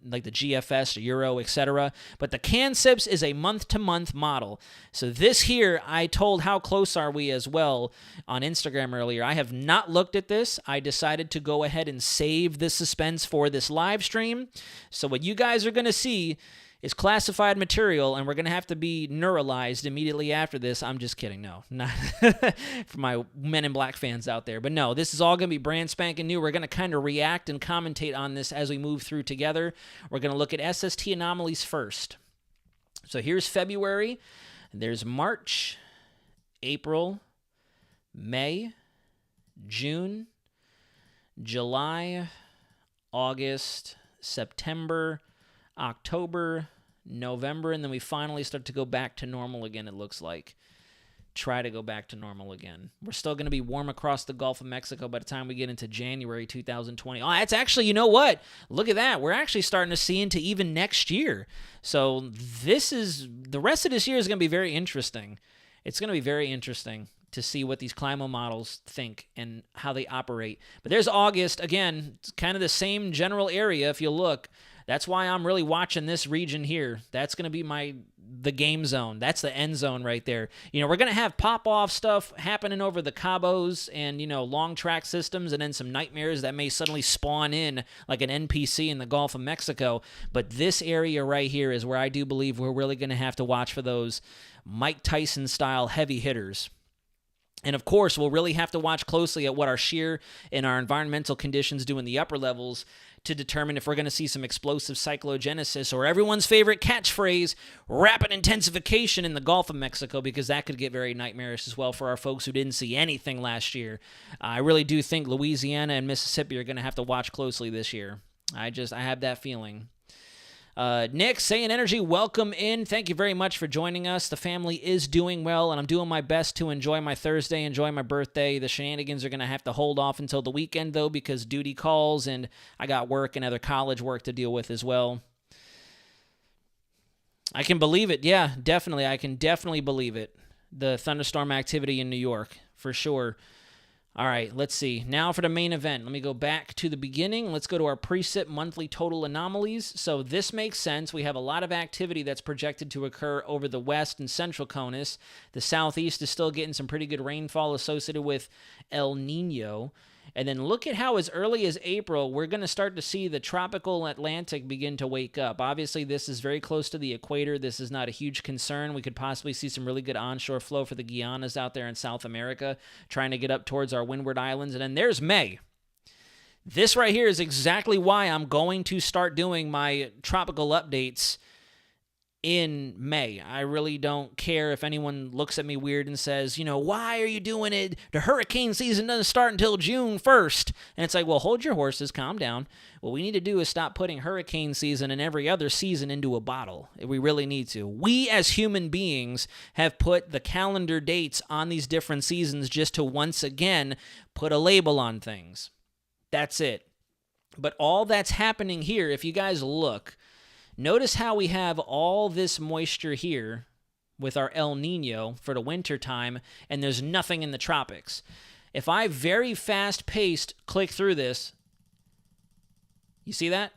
like the GFS, Euro, etc. But the CAN-SIPs is a month-to-month model. So this here, I told how close are we as well on Instagram earlier. I have not looked at this. I decided to go ahead and save the suspense for this live stream. So what you guys are going to see is classified material, and we're going to have to be neuralized immediately after this. I'm just kidding. No, not for my Men in Black fans out there. But no, this is all going to be brand spanking new. We're going to kind of react and commentate on this as we move through together. We're going to look at SST anomalies first. So here's February. There's March, April, May, June, July, August, September, October, November, and then we finally start to go back to normal again, it looks like. Try to go back to normal again. We're still going to be warm across the Gulf of Mexico by the time we get into January 2020. Oh, that's actually, you know what? Look at that. We're actually starting to see into even next year. So the rest of this year is going to be very interesting. It's going to be very interesting to see what these climo models think and how they operate. But there's August. Again, it's kind of the same general area if you look. That's why I'm really watching this region here. That's going to be the game zone. That's the end zone right there. We're going to have pop-off stuff happening over the Cabos and, long track systems and then some nightmares that may suddenly spawn in like an NPC in the Gulf of Mexico. But this area right here is where I do believe we're really going to have to watch for those Mike Tyson-style heavy hitters. And of course, we'll really have to watch closely at what our shear and our environmental conditions do in the upper levels to determine if we're going to see some explosive cyclogenesis or everyone's favorite catchphrase, rapid intensification in the Gulf of Mexico, because that could get very nightmarish as well for our folks who didn't see anything last year. I really do think Louisiana and Mississippi are going to have to watch closely this year. I have that feeling. Nick, Saiyan Energy, welcome in. Thank you very much for joining us. The family is doing well, and I'm doing my best to enjoy my Thursday, enjoy my birthday. The shenanigans are going to have to hold off until the weekend, though, because duty calls, and I got work and other college work to deal with as well. I can believe it. Yeah, definitely. I can definitely believe it. The thunderstorm activity in New York, for sure. All right, let's see. Now for the main event. Let me go back to the beginning. Let's go to our precip monthly total anomalies. So this makes sense. We have a lot of activity that's projected to occur over the west and central CONUS. The southeast is still getting some pretty good rainfall associated with El Nino. And then look at how as early as April, we're going to start to see the tropical Atlantic begin to wake up. Obviously, this is very close to the equator. This is not a huge concern. We could possibly see some really good onshore flow for the Guianas out there in South America, trying to get up towards our windward islands. And then there's May. This right here is exactly why I'm going to start doing my tropical updates in May. I really don't care if anyone looks at me weird and says, why are you doing it? The hurricane season doesn't start until June 1st. And it's like, well, hold your horses, calm down. What we need to do is stop putting hurricane season and every other season into a bottle. We really need to. We as human beings have put the calendar dates on these different seasons just to once again put a label on things. That's it. But all that's happening here, if you guys look, notice how we have all this moisture here with our El Nino for the winter time, and there's nothing in the tropics. If I very fast-paced click through this, you see that?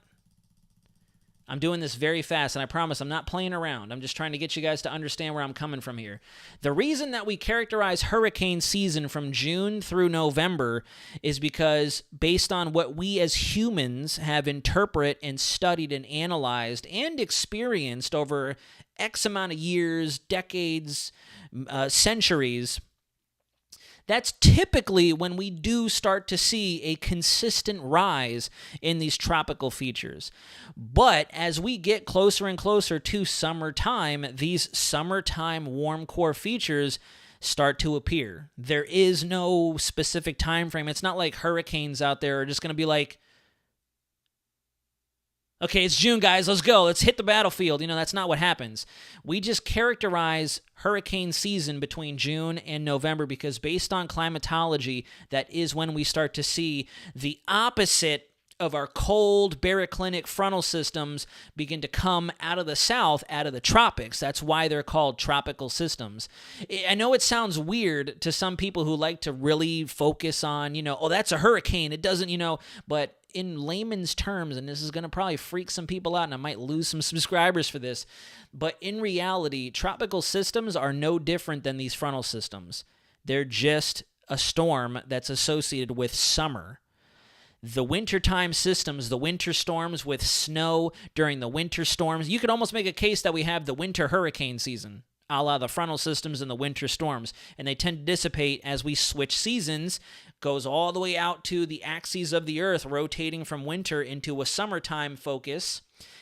I'm doing this very fast, and I promise I'm not playing around. I'm just trying to get you guys to understand where I'm coming from here. The reason that we characterize hurricane season from June through November is because based on what we as humans have interpreted and studied and analyzed and experienced over X amount of years, decades, centuries, that's typically when we do start to see a consistent rise in these tropical features. But as we get closer and closer to summertime, these summertime warm core features start to appear. There is no specific time frame. It's not like hurricanes out there are just going to be like, okay, it's June, guys. Let's go. Let's hit the battlefield. That's not what happens. We just characterize hurricane season between June and November because based on climatology, that is when we start to see the opposite of our cold baroclinic frontal systems begin to come out of the south, out of the tropics. That's why they're called tropical systems. I know it sounds weird to some people who like to really focus on, oh, that's a hurricane. It doesn't, but in layman's terms, and this is going to probably freak some people out, and I might lose some subscribers for this, but in reality, tropical systems are no different than these frontal systems. They're just a storm that's associated with summer. The wintertime systems, the winter storms with snow during the winter storms, you could almost make a case that we have the winter hurricane season, a la the frontal systems and the winter storms, and they tend to dissipate as we switch seasons, goes all the way out to the axes of the earth, rotating from winter into a summertime focus,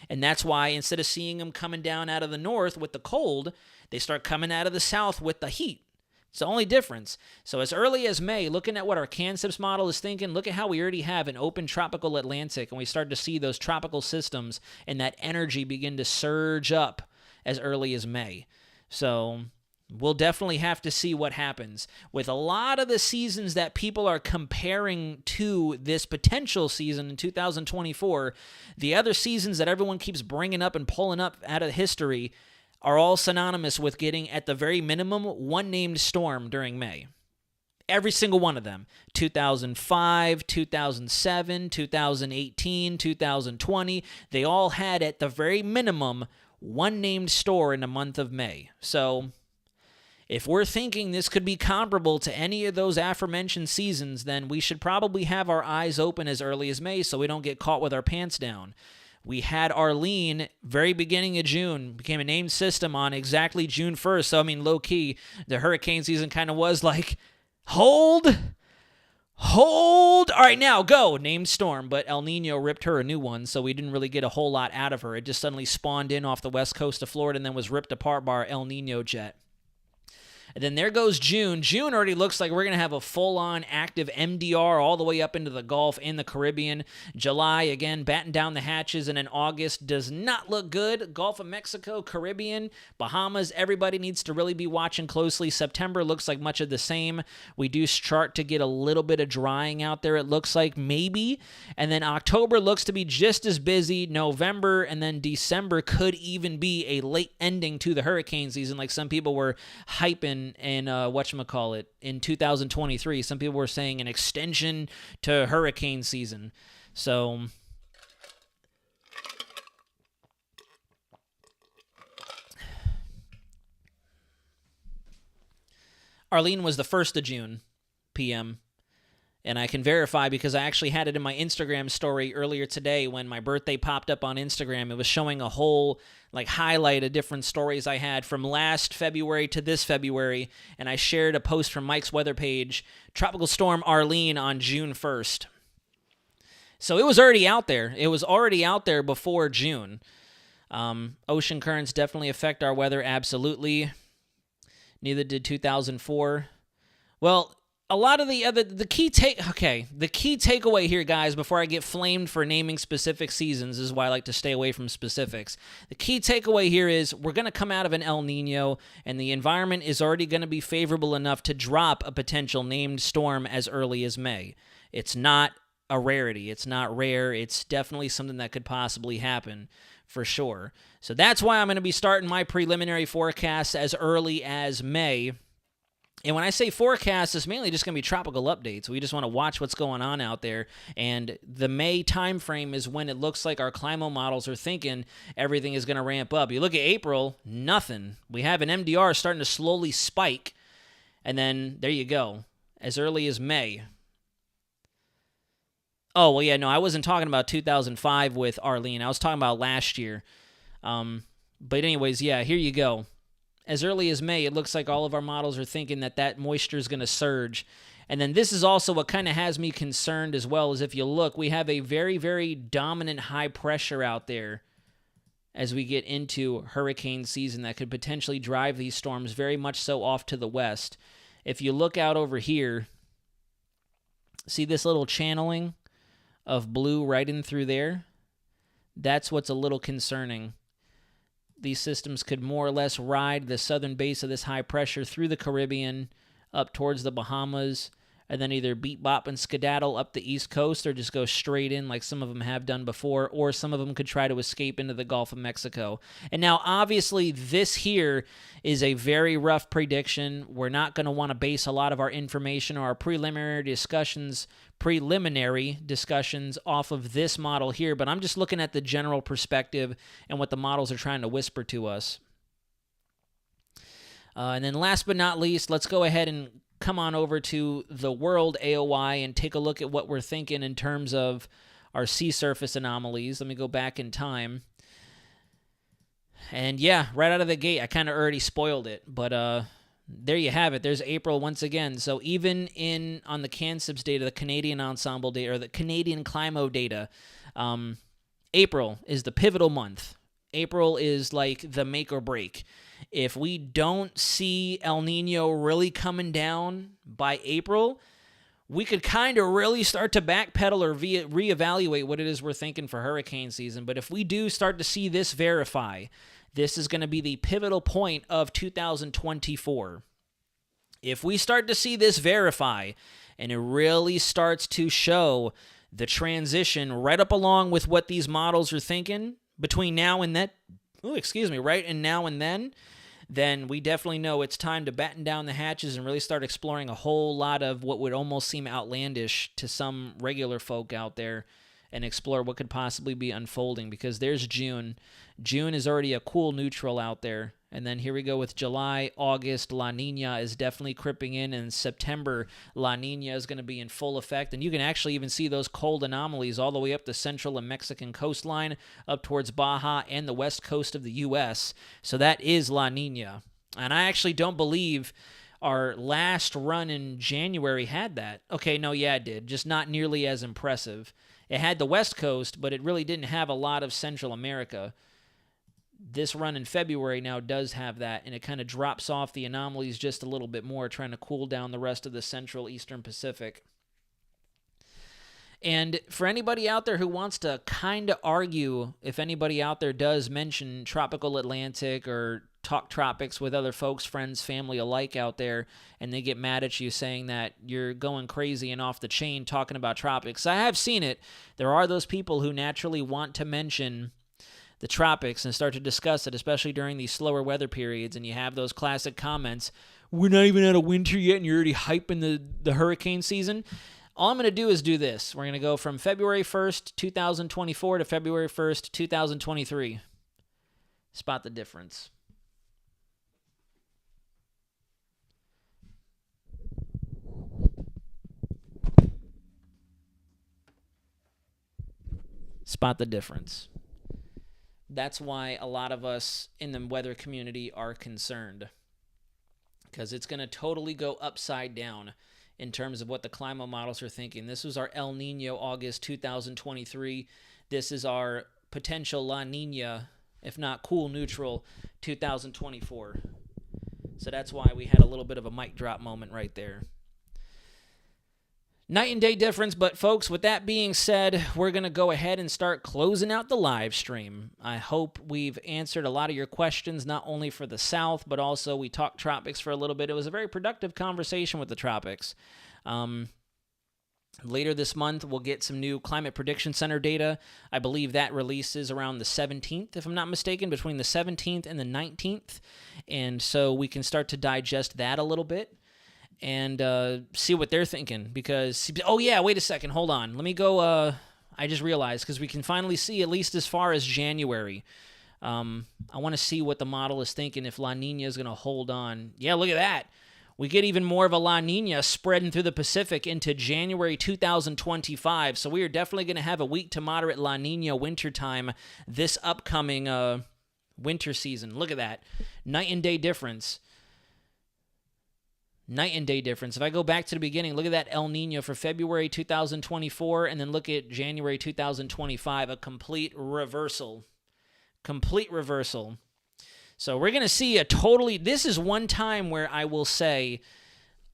and that's why instead of seeing them coming down out of the north with the cold, they start coming out of the south with the heat. It's the only difference. So as early as May, looking at what our CANSIPS model is thinking, look at how we already have an open tropical Atlantic, and we start to see those tropical systems and that energy begin to surge up as early as May. So we'll definitely have to see what happens. With a lot of the seasons that people are comparing to this potential season in 2024, the other seasons that everyone keeps bringing up and pulling up out of history are all synonymous with getting, at the very minimum, one named storm during May. Every single one of them. 2005, 2007, 2018, 2020, they all had, at the very minimum, one named storm in the month of May. So if we're thinking this could be comparable to any of those aforementioned seasons, then we should probably have our eyes open as early as May so we don't get caught with our pants down. We had Arlene, very beginning of June, became a named system on exactly June 1st. So, low-key, the hurricane season kind of was like Hold. Hold. All right, now go. Named storm, but El Nino ripped her a new one, so we didn't really get a whole lot out of her. It just suddenly spawned in off the west coast of Florida and then was ripped apart by our El Nino jet. And then there goes June. June already looks like we're going to have a full-on active MDR all the way up into the Gulf and the Caribbean. July, again, batten down the hatches. And then August does not look good. Gulf of Mexico, Caribbean, Bahamas, everybody needs to really be watching closely. September looks like much of the same. We do start to get a little bit of drying out there, it looks like, maybe. And then October looks to be just as busy. November and then December could even be a late ending to the hurricane season, like some people were hyping in whatchamacallit, in 2023. Some people were saying an extension to hurricane season. So Arlene was the 1st of June p.m. And I can verify because I actually had it in my Instagram story earlier today when my birthday popped up on Instagram. It was showing a whole highlight of different stories I had from last February to this February. And I shared a post from Mike's weather page, Tropical Storm Arlene on June 1st. So it was already out there. It was already out there before June. Ocean currents definitely affect our weather, absolutely. Neither did 2004. Well, a lot of the key takeaway here, guys, before I get flamed for naming specific seasons, is why I like to stay away from specifics. The key takeaway here is we're going to come out of an El Nino, and the environment is already going to be favorable enough to drop a potential named storm as early as May. It's not a rarity. It's not rare. It's definitely something that could possibly happen for sure. So that's why I'm going to be starting my preliminary forecast as early as May. And when I say forecast, it's mainly just going to be tropical updates. We just want to watch what's going on out there. And the May time frame is when it looks like our climo models are thinking everything is going to ramp up. You look at April, nothing. We have an MDR starting to slowly spike. And then there you go, as early as May. Oh, well, yeah, no, I wasn't talking about 2005 with Arlene. I was talking about last year. But anyways, yeah, here you go. As early as May, it looks like all of our models are thinking that moisture is going to surge. And then this is also what kind of has me concerned as well, is if you look, we have a very, very dominant high pressure out there as we get into hurricane season that could potentially drive these storms very much so off to the west. If you look out over here, see this little channeling of blue right in through there? That's what's a little concerning. These systems could more or less ride the southern base of this high pressure through the Caribbean, up towards the Bahamas, and then either beat, bop, and skedaddle up the East Coast or just go straight in like some of them have done before, or some of them could try to escape into the Gulf of Mexico. And now, obviously, this here is a very rough prediction. We're not going to want to base a lot of our information or our preliminary discussions off of this model here, but I'm just looking at the general perspective and what the models are trying to whisper to us. And then last but not least, let's go ahead and come on over to the world AOI and take a look at what we're thinking in terms of our sea surface anomalies. Let me go back in time. And yeah, right out of the gate, I kind of already spoiled it, but there you have it. There's April once again. So even on the CANSIPS data, the Canadian Ensemble data, or the Canadian Climo data, April is the pivotal month. April is like the make or break. If we don't see El Nino really coming down by April, we could kind of really start to backpedal or reevaluate what it is we're thinking for hurricane season. But if we do start to see this verify, this is going to be the pivotal point of 2024. If we start to see this verify and it really starts to show the transition right up along with what these models are thinking between now and then, right and now and then we definitely know it's time to batten down the hatches and really start exploring a whole lot of what would almost seem outlandish to some regular folk out there and explore what could possibly be unfolding, because there's June. June is already a cool neutral out there. And then here we go with July, August, La Nina is definitely creeping in, and September, La Nina is going to be in full effect. And you can actually even see those cold anomalies all the way up the central and Mexican coastline, up towards Baja and the west coast of the U.S. So that is La Nina. And I actually don't believe Our last run in January had that. Okay, no, yeah, it did. Just not nearly as impressive. It had the West Coast, but it really didn't have a lot of Central America. This run in February now does have that, and it kind of drops off the anomalies just a little bit more, trying to cool down the rest of the Central Eastern Pacific. And for anybody out there who wants to kind of argue, if anybody out there does mention tropical Atlantic or talk tropics with other folks, friends, family alike out there, and they get mad at you saying that you're going crazy and off the chain talking about tropics, I have seen it. There are those people who naturally want to mention the tropics and start to discuss it, especially during these slower weather periods, and you have those classic comments, we're not even out of winter yet and you're already hyping the hurricane season. All I'm going to do is do this. We're going to go from February 1st, 2024 to February 1st, 2023. Spot the difference. Spot the difference. That's why a lot of us in the weather community are concerned, because it's going to totally go upside down in terms of what the climo models are thinking. This was our El Nino August 2023. This is our potential La Nina, if not cool neutral, 2024. So that's why we had a little bit of a mic drop moment right there. Night and day difference, but folks, with that being said, we're going to go ahead and start closing out the live stream. I hope we've answered a lot of your questions, not only for the South, but also we talked tropics for a little bit. It was a very productive conversation with the tropics. Later this month, we'll get some new Climate Prediction Center data. I believe that releases around the 17th, if I'm not mistaken, between the 17th and the 19th. And so we can start to digest that a little bit and see what they're thinking. Because, oh yeah, wait a second, hold on. Let me go, I just realized, because we can finally see at least as far as January. I want to see what the model is thinking, if La Nina is going to hold on. Yeah, look at that. We get even more of a La Nina spreading through the Pacific into January 2025. So we are definitely going to have a weak to moderate La Nina wintertime this upcoming winter season. Look at that. Night and day difference. Night and day difference. If I go back to the beginning, look at that El Nino for February 2024, and then look at January 2025, a complete reversal. Complete reversal. So we're going to see a totally, this is one time where I will say,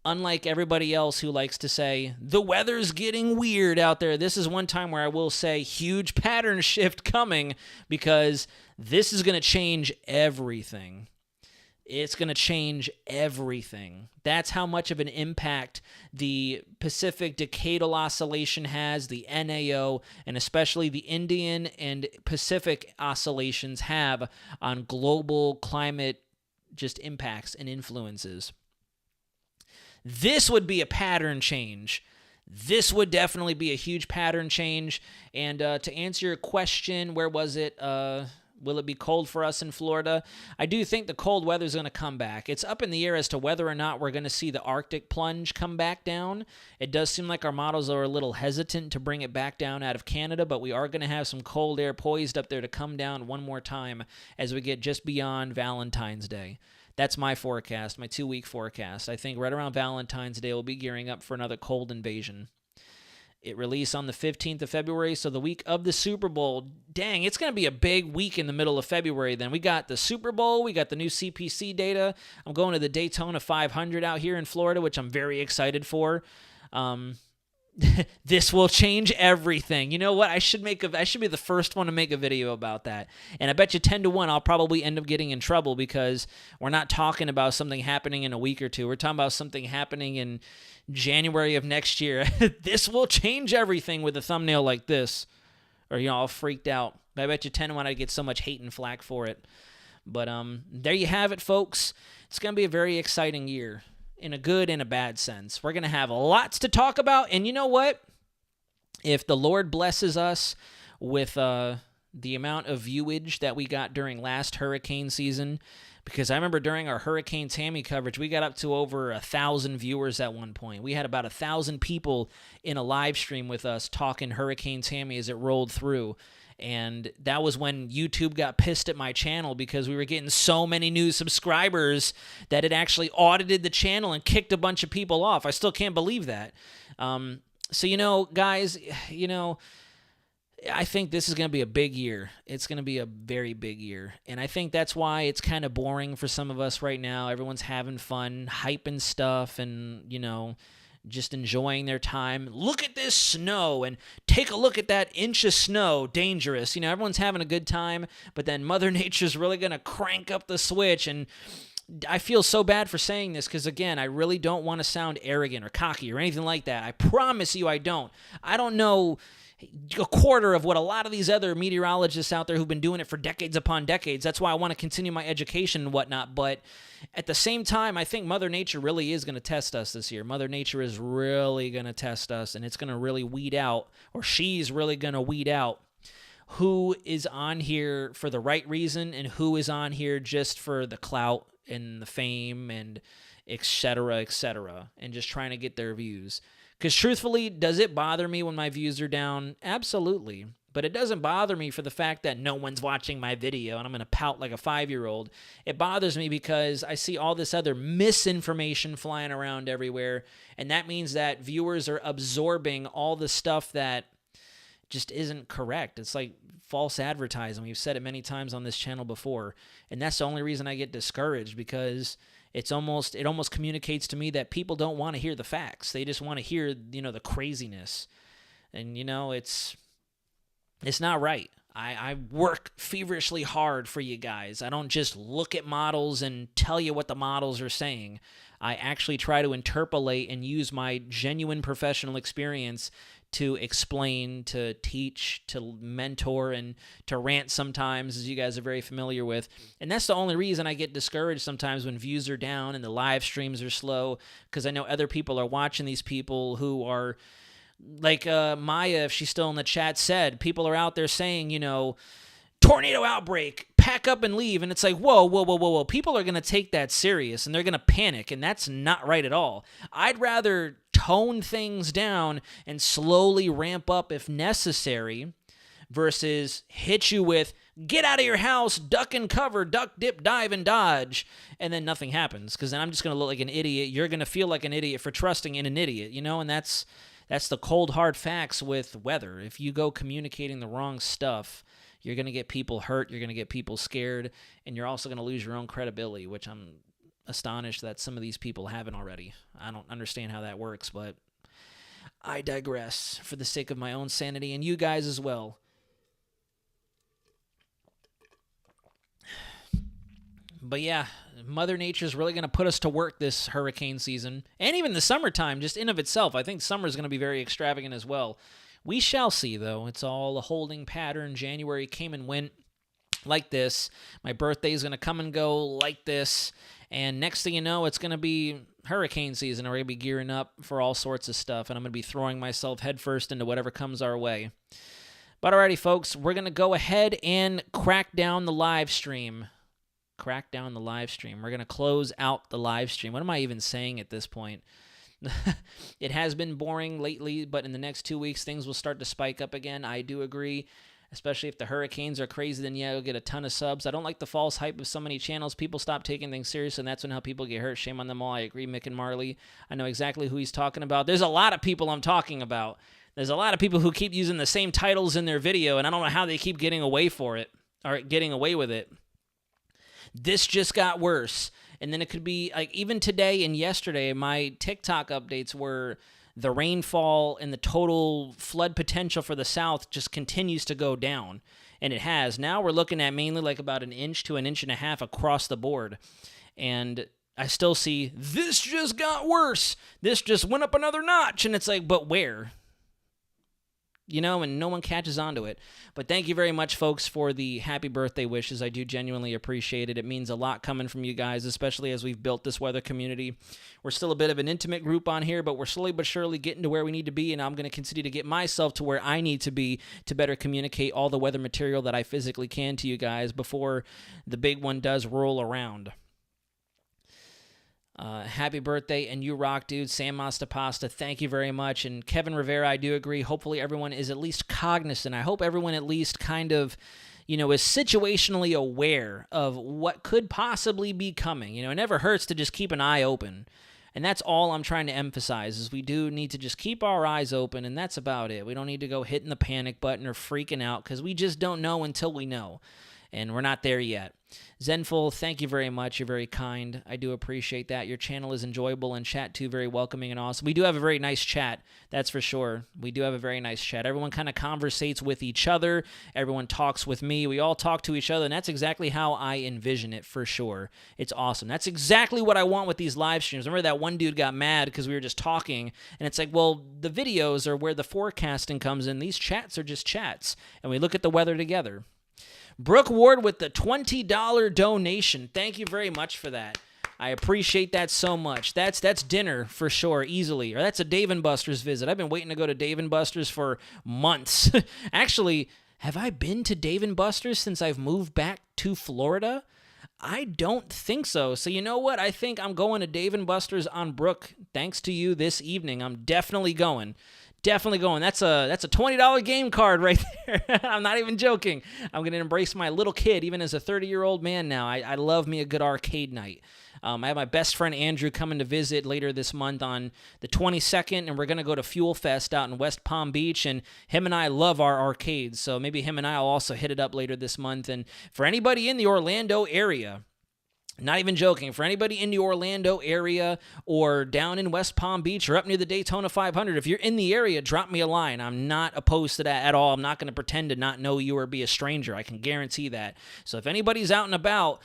unlike everybody else who likes to say, the weather's getting weird out there, this is one time where I will say, huge pattern shift coming, because this is going to change everything. It's going to change everything. That's how much of an impact the Pacific Decadal Oscillation has, the NAO, and especially the Indian and Pacific oscillations have on global climate just impacts and influences. This would be a pattern change. This would definitely be a huge pattern change. And to answer your question, where was it? Will it be cold for us in Florida? I do think the cold weather is going to come back. It's up in the air as to whether or not we're going to see the Arctic plunge come back down. It does seem like our models are a little hesitant to bring it back down out of Canada, but we are going to have some cold air poised up there to come down one more time as we get just beyond Valentine's Day. That's my forecast, my 2-week forecast. I think right around Valentine's Day we'll be gearing up for another cold invasion. It released on the 15th of February, so the week of the Super Bowl. Dang, it's going to be a big week in the middle of February then. We got the Super Bowl, we got the new CPC data. I'm going to the Daytona 500 out here in Florida, which I'm very excited for. This will change everything. You know what? I should be the first one to make a video about that. And I bet you 10 to 1 I'll probably end up getting in trouble, because we're not talking about something happening in a week or two. We're talking about something happening in January of next year. This will change everything with a thumbnail like this. Or, all freaked out. I bet you 10 to 1 I'd get so much hate and flack for it. But there you have it, folks. It's going to be a very exciting year, in a good and a bad sense. We're going to have lots to talk about. And you know what? If the Lord blesses us with the amount of viewage that we got during last hurricane season, because I remember during our Hurricane Tammy coverage, we got up to over 1,000 viewers at one point. We had about 1,000 people in a live stream with us talking Hurricane Tammy as it rolled through. And that was when YouTube got pissed at my channel because we were getting so many new subscribers that it actually audited the channel and kicked a bunch of people off. I still can't believe that. So, guys, I think this is going to be a big year. It's going to be a very big year. And I think that's why it's kind of boring for some of us right now. Everyone's having fun, hyping stuff, and, just enjoying their time. Look at this snow and take a look at that inch of snow. Dangerous. Everyone's having a good time, but then Mother Nature's really going to crank up the switch. And I feel so bad for saying this because, again, I really don't want to sound arrogant or cocky or anything like that. I promise you I don't. I don't know a quarter of what a lot of these other meteorologists out there who've been doing it for decades upon decades. That's why I want to continue my education and whatnot. But at the same time, I think Mother Nature really is going to test us this year. Mother Nature is really going to test us, and it's going to really weed out, or she's really going to weed out, who is on here for the right reason and who is on here just for the clout and the fame and et cetera, and just trying to get their views. Because truthfully, does it bother me when my views are down? Absolutely. But it doesn't bother me for the fact that no one's watching my video and I'm going to pout like a 5-year-old. It bothers me because I see all this other misinformation flying around everywhere, and that means that viewers are absorbing all the stuff that just isn't correct. It's like false advertising. We've said it many times on this channel before, and that's the only reason I get discouraged, because it almost communicates to me that people don't want to hear the facts. They just want to hear, the craziness. And, it's not right. I work feverishly hard for you guys. I don't just look at models and tell you what the models are saying. I actually try to interpolate and use my genuine professional experience to explain, to teach, to mentor, and to rant sometimes, as you guys are very familiar with. And that's the only reason I get discouraged sometimes when views are down and the live streams are slow, because I know other people are watching these people who are, like Maya, if she's still in the chat, said, people are out there saying, tornado outbreak, pack up and leave. And it's like, whoa. People are going to take that serious and they're going to panic, and that's not right at all. I'd rather tone things down and slowly ramp up if necessary versus hit you with, get out of your house, duck and cover, duck, dip, dive, and dodge, and then nothing happens, because then I'm just going to look like an idiot. You're going to feel like an idiot for trusting in an idiot, and that's the cold, hard facts with weather. If you go communicating the wrong stuff, you're going to get people hurt, you're going to get people scared, and you're also going to lose your own credibility, which I'm astonished that some of these people haven't already. I don't understand how that works, but I digress for the sake of my own sanity and you guys as well. But yeah, Mother Nature's really going to put us to work this hurricane season, and even the summertime, just in of itself. I think summer is going to be very extravagant as well. We shall see, though. It's all a holding pattern. January came and went like this. My birthday is going to come and go like this. And next thing you know, it's going to be hurricane season. We're going to be gearing up for all sorts of stuff, and I'm going to be throwing myself headfirst into whatever comes our way. But alrighty, folks, we're going to go ahead and crack down the live stream. We're going to close out the live stream. What am I even saying at this point? It has been boring lately, but in the next 2 weeks, things will start to spike up again. I do agree, especially if the hurricanes are crazy, then yeah, you'll get a ton of subs. I don't like the false hype of so many channels. People stop taking things seriously, and that's when how people get hurt. Shame on them all. I agree, Mick and Marley. I know exactly who he's talking about. There's a lot of people I'm talking about. There's a lot of people who keep using the same titles in their video, and I don't know how they keep getting away with it. This just got worse. And then it could be, like, even today and yesterday, my TikTok updates were the rainfall and the total flood potential for the South just continues to go down. And it has. Now we're looking at mainly like about an inch to an inch and a half across the board. And I still see, this just got worse. This just went up another notch. And it's like, but where? And no one catches on to it. But thank you very much, folks, for the happy birthday wishes. I do genuinely appreciate it. It means a lot coming from you guys, especially as we've built this weather community. We're still a bit of an intimate group on here, but we're slowly but surely getting to where we need to be, and I'm going to continue to get myself to where I need to be to better communicate all the weather material that I physically can to you guys before the big one does roll around. Happy birthday, and you rock, dude. Sam Mastapasta, thank you very much. And Kevin Rivera, I do agree. Hopefully everyone is at least cognizant. I hope everyone at least kind of, is situationally aware of what could possibly be coming. It never hurts to just keep an eye open. And that's all I'm trying to emphasize, is we do need to just keep our eyes open, and that's about it. We don't need to go hitting the panic button or freaking out, because we just don't know until we know. And we're not there yet. Zenful, thank you very much. You're very kind. I do appreciate that. Your channel is enjoyable, and chat too very welcoming and awesome. We do have a very nice chat, that's for sure. We do have a very nice chat. Everyone kind of conversates with each other. Everyone talks with me. We all talk to each other, and that's exactly how I envision it, for sure. It's awesome. That's exactly what I want with these live streams. Remember that one dude got mad because we were just talking, and it's like, well, the videos are where the forecasting comes in. These chats are just chats, and we look at the weather together. Brooke Ward with the $20 donation. Thank you very much for that. I appreciate that so much. That's dinner for sure, easily. Or that's a Dave & Buster's visit. I've been waiting to go to Dave & Buster's for months. Actually, have I been to Dave & Buster's since I've moved back to Florida? I don't think so. So you know what? I think I'm going to Dave & Buster's on Brooke. Thanks to you this evening. I'm definitely going. Definitely going. That's a $20 game card right there. I'm not even joking. I'm going to embrace my little kid, even as a 30-year-old man now. I love me a good arcade night. I have my best friend Andrew coming to visit later this month on the 22nd, and we're going to go to Fuel Fest out in West Palm Beach, and him and I love our arcades, so maybe him and I will also hit it up later this month. And for anybody in the Orlando area, not even joking, for anybody in the Orlando area or down in West Palm Beach or up near the Daytona 500, if you're in the area, drop me a line. I'm not opposed to that at all. I'm not going to pretend to not know you or be a stranger. I can guarantee that. So if anybody's out and about,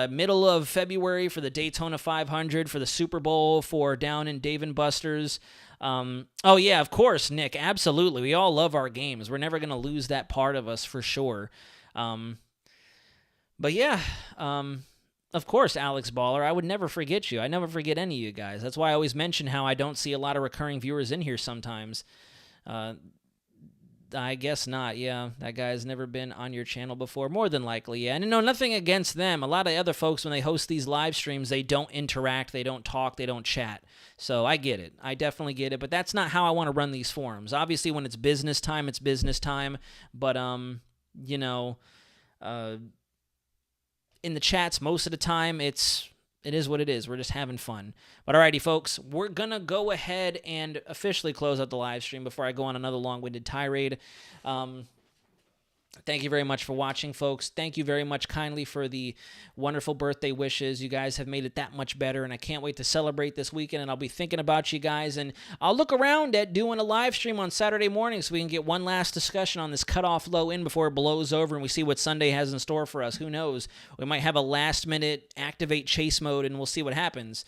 middle of February for the Daytona 500, for the Super Bowl, for down in Dave & Buster's, oh yeah, of course, Nick, absolutely. We all love our games. We're never going to lose that part of us for sure. But yeah, of course, Alex Baller, I would never forget you. I never forget any of you guys. That's why I always mention how I don't see a lot of recurring viewers in here sometimes. I guess not, yeah. That guy's never been on your channel before. More than likely, yeah. And no, nothing against them. A lot of other folks, when they host these live streams, they don't interact, they don't talk, they don't chat. So I get it. I definitely get it. But that's not how I want to run these forums. Obviously, when it's business time, it's business time. But, in the chats, most of the time, it is what it is. We're just having fun. But alrighty, folks, we're going to go ahead and officially close out the live stream before I go on another long-winded tirade. Thank you very much for watching, folks. Thank you very much kindly for the wonderful birthday wishes. You guys have made it that much better, and I can't wait to celebrate this weekend, and I'll be thinking about you guys, and I'll look around at doing a live stream on Saturday morning so we can get one last discussion on this cutoff low in before it blows over and we see what Sunday has in store for us. Who knows? We might have a last-minute activate chase mode, and we'll see what happens.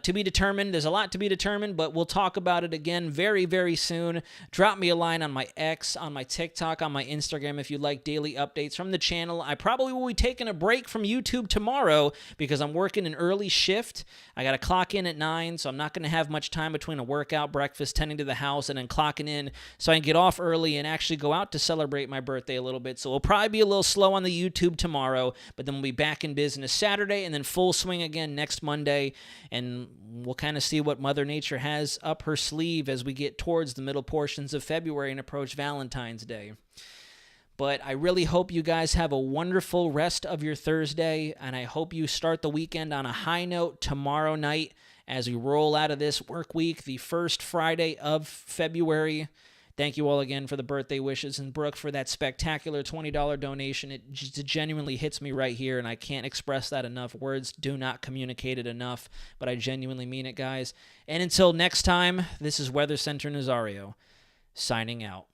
To be determined. There's a lot to be determined, but we'll talk about it again very, very soon. Drop me a line on my X, on my TikTok, on my Instagram if you'd like daily updates from the channel. I probably will be taking a break from YouTube tomorrow because I'm working an early shift. I got to clock in at 9, so I'm not going to have much time between a workout, breakfast, tending to the house, and then clocking in so I can get off early and actually go out to celebrate my birthday a little bit. So we'll probably be a little slow on the YouTube tomorrow, but then we'll be back in business Saturday and then full swing again next Monday, and we'll kind of see what Mother Nature has up her sleeve as we get towards the middle portions of February and approach Valentine's Day. But I really hope you guys have a wonderful rest of your Thursday, and I hope you start the weekend on a high note tomorrow night as we roll out of this work week, the first Friday of February. Thank you all again for the birthday wishes, and Brooke for that spectacular $20 donation. It genuinely hits me right here, and I can't express that enough. Words do not communicate it enough, but I genuinely mean it, guys. And until next time, this is Weather Center Nazario, signing out.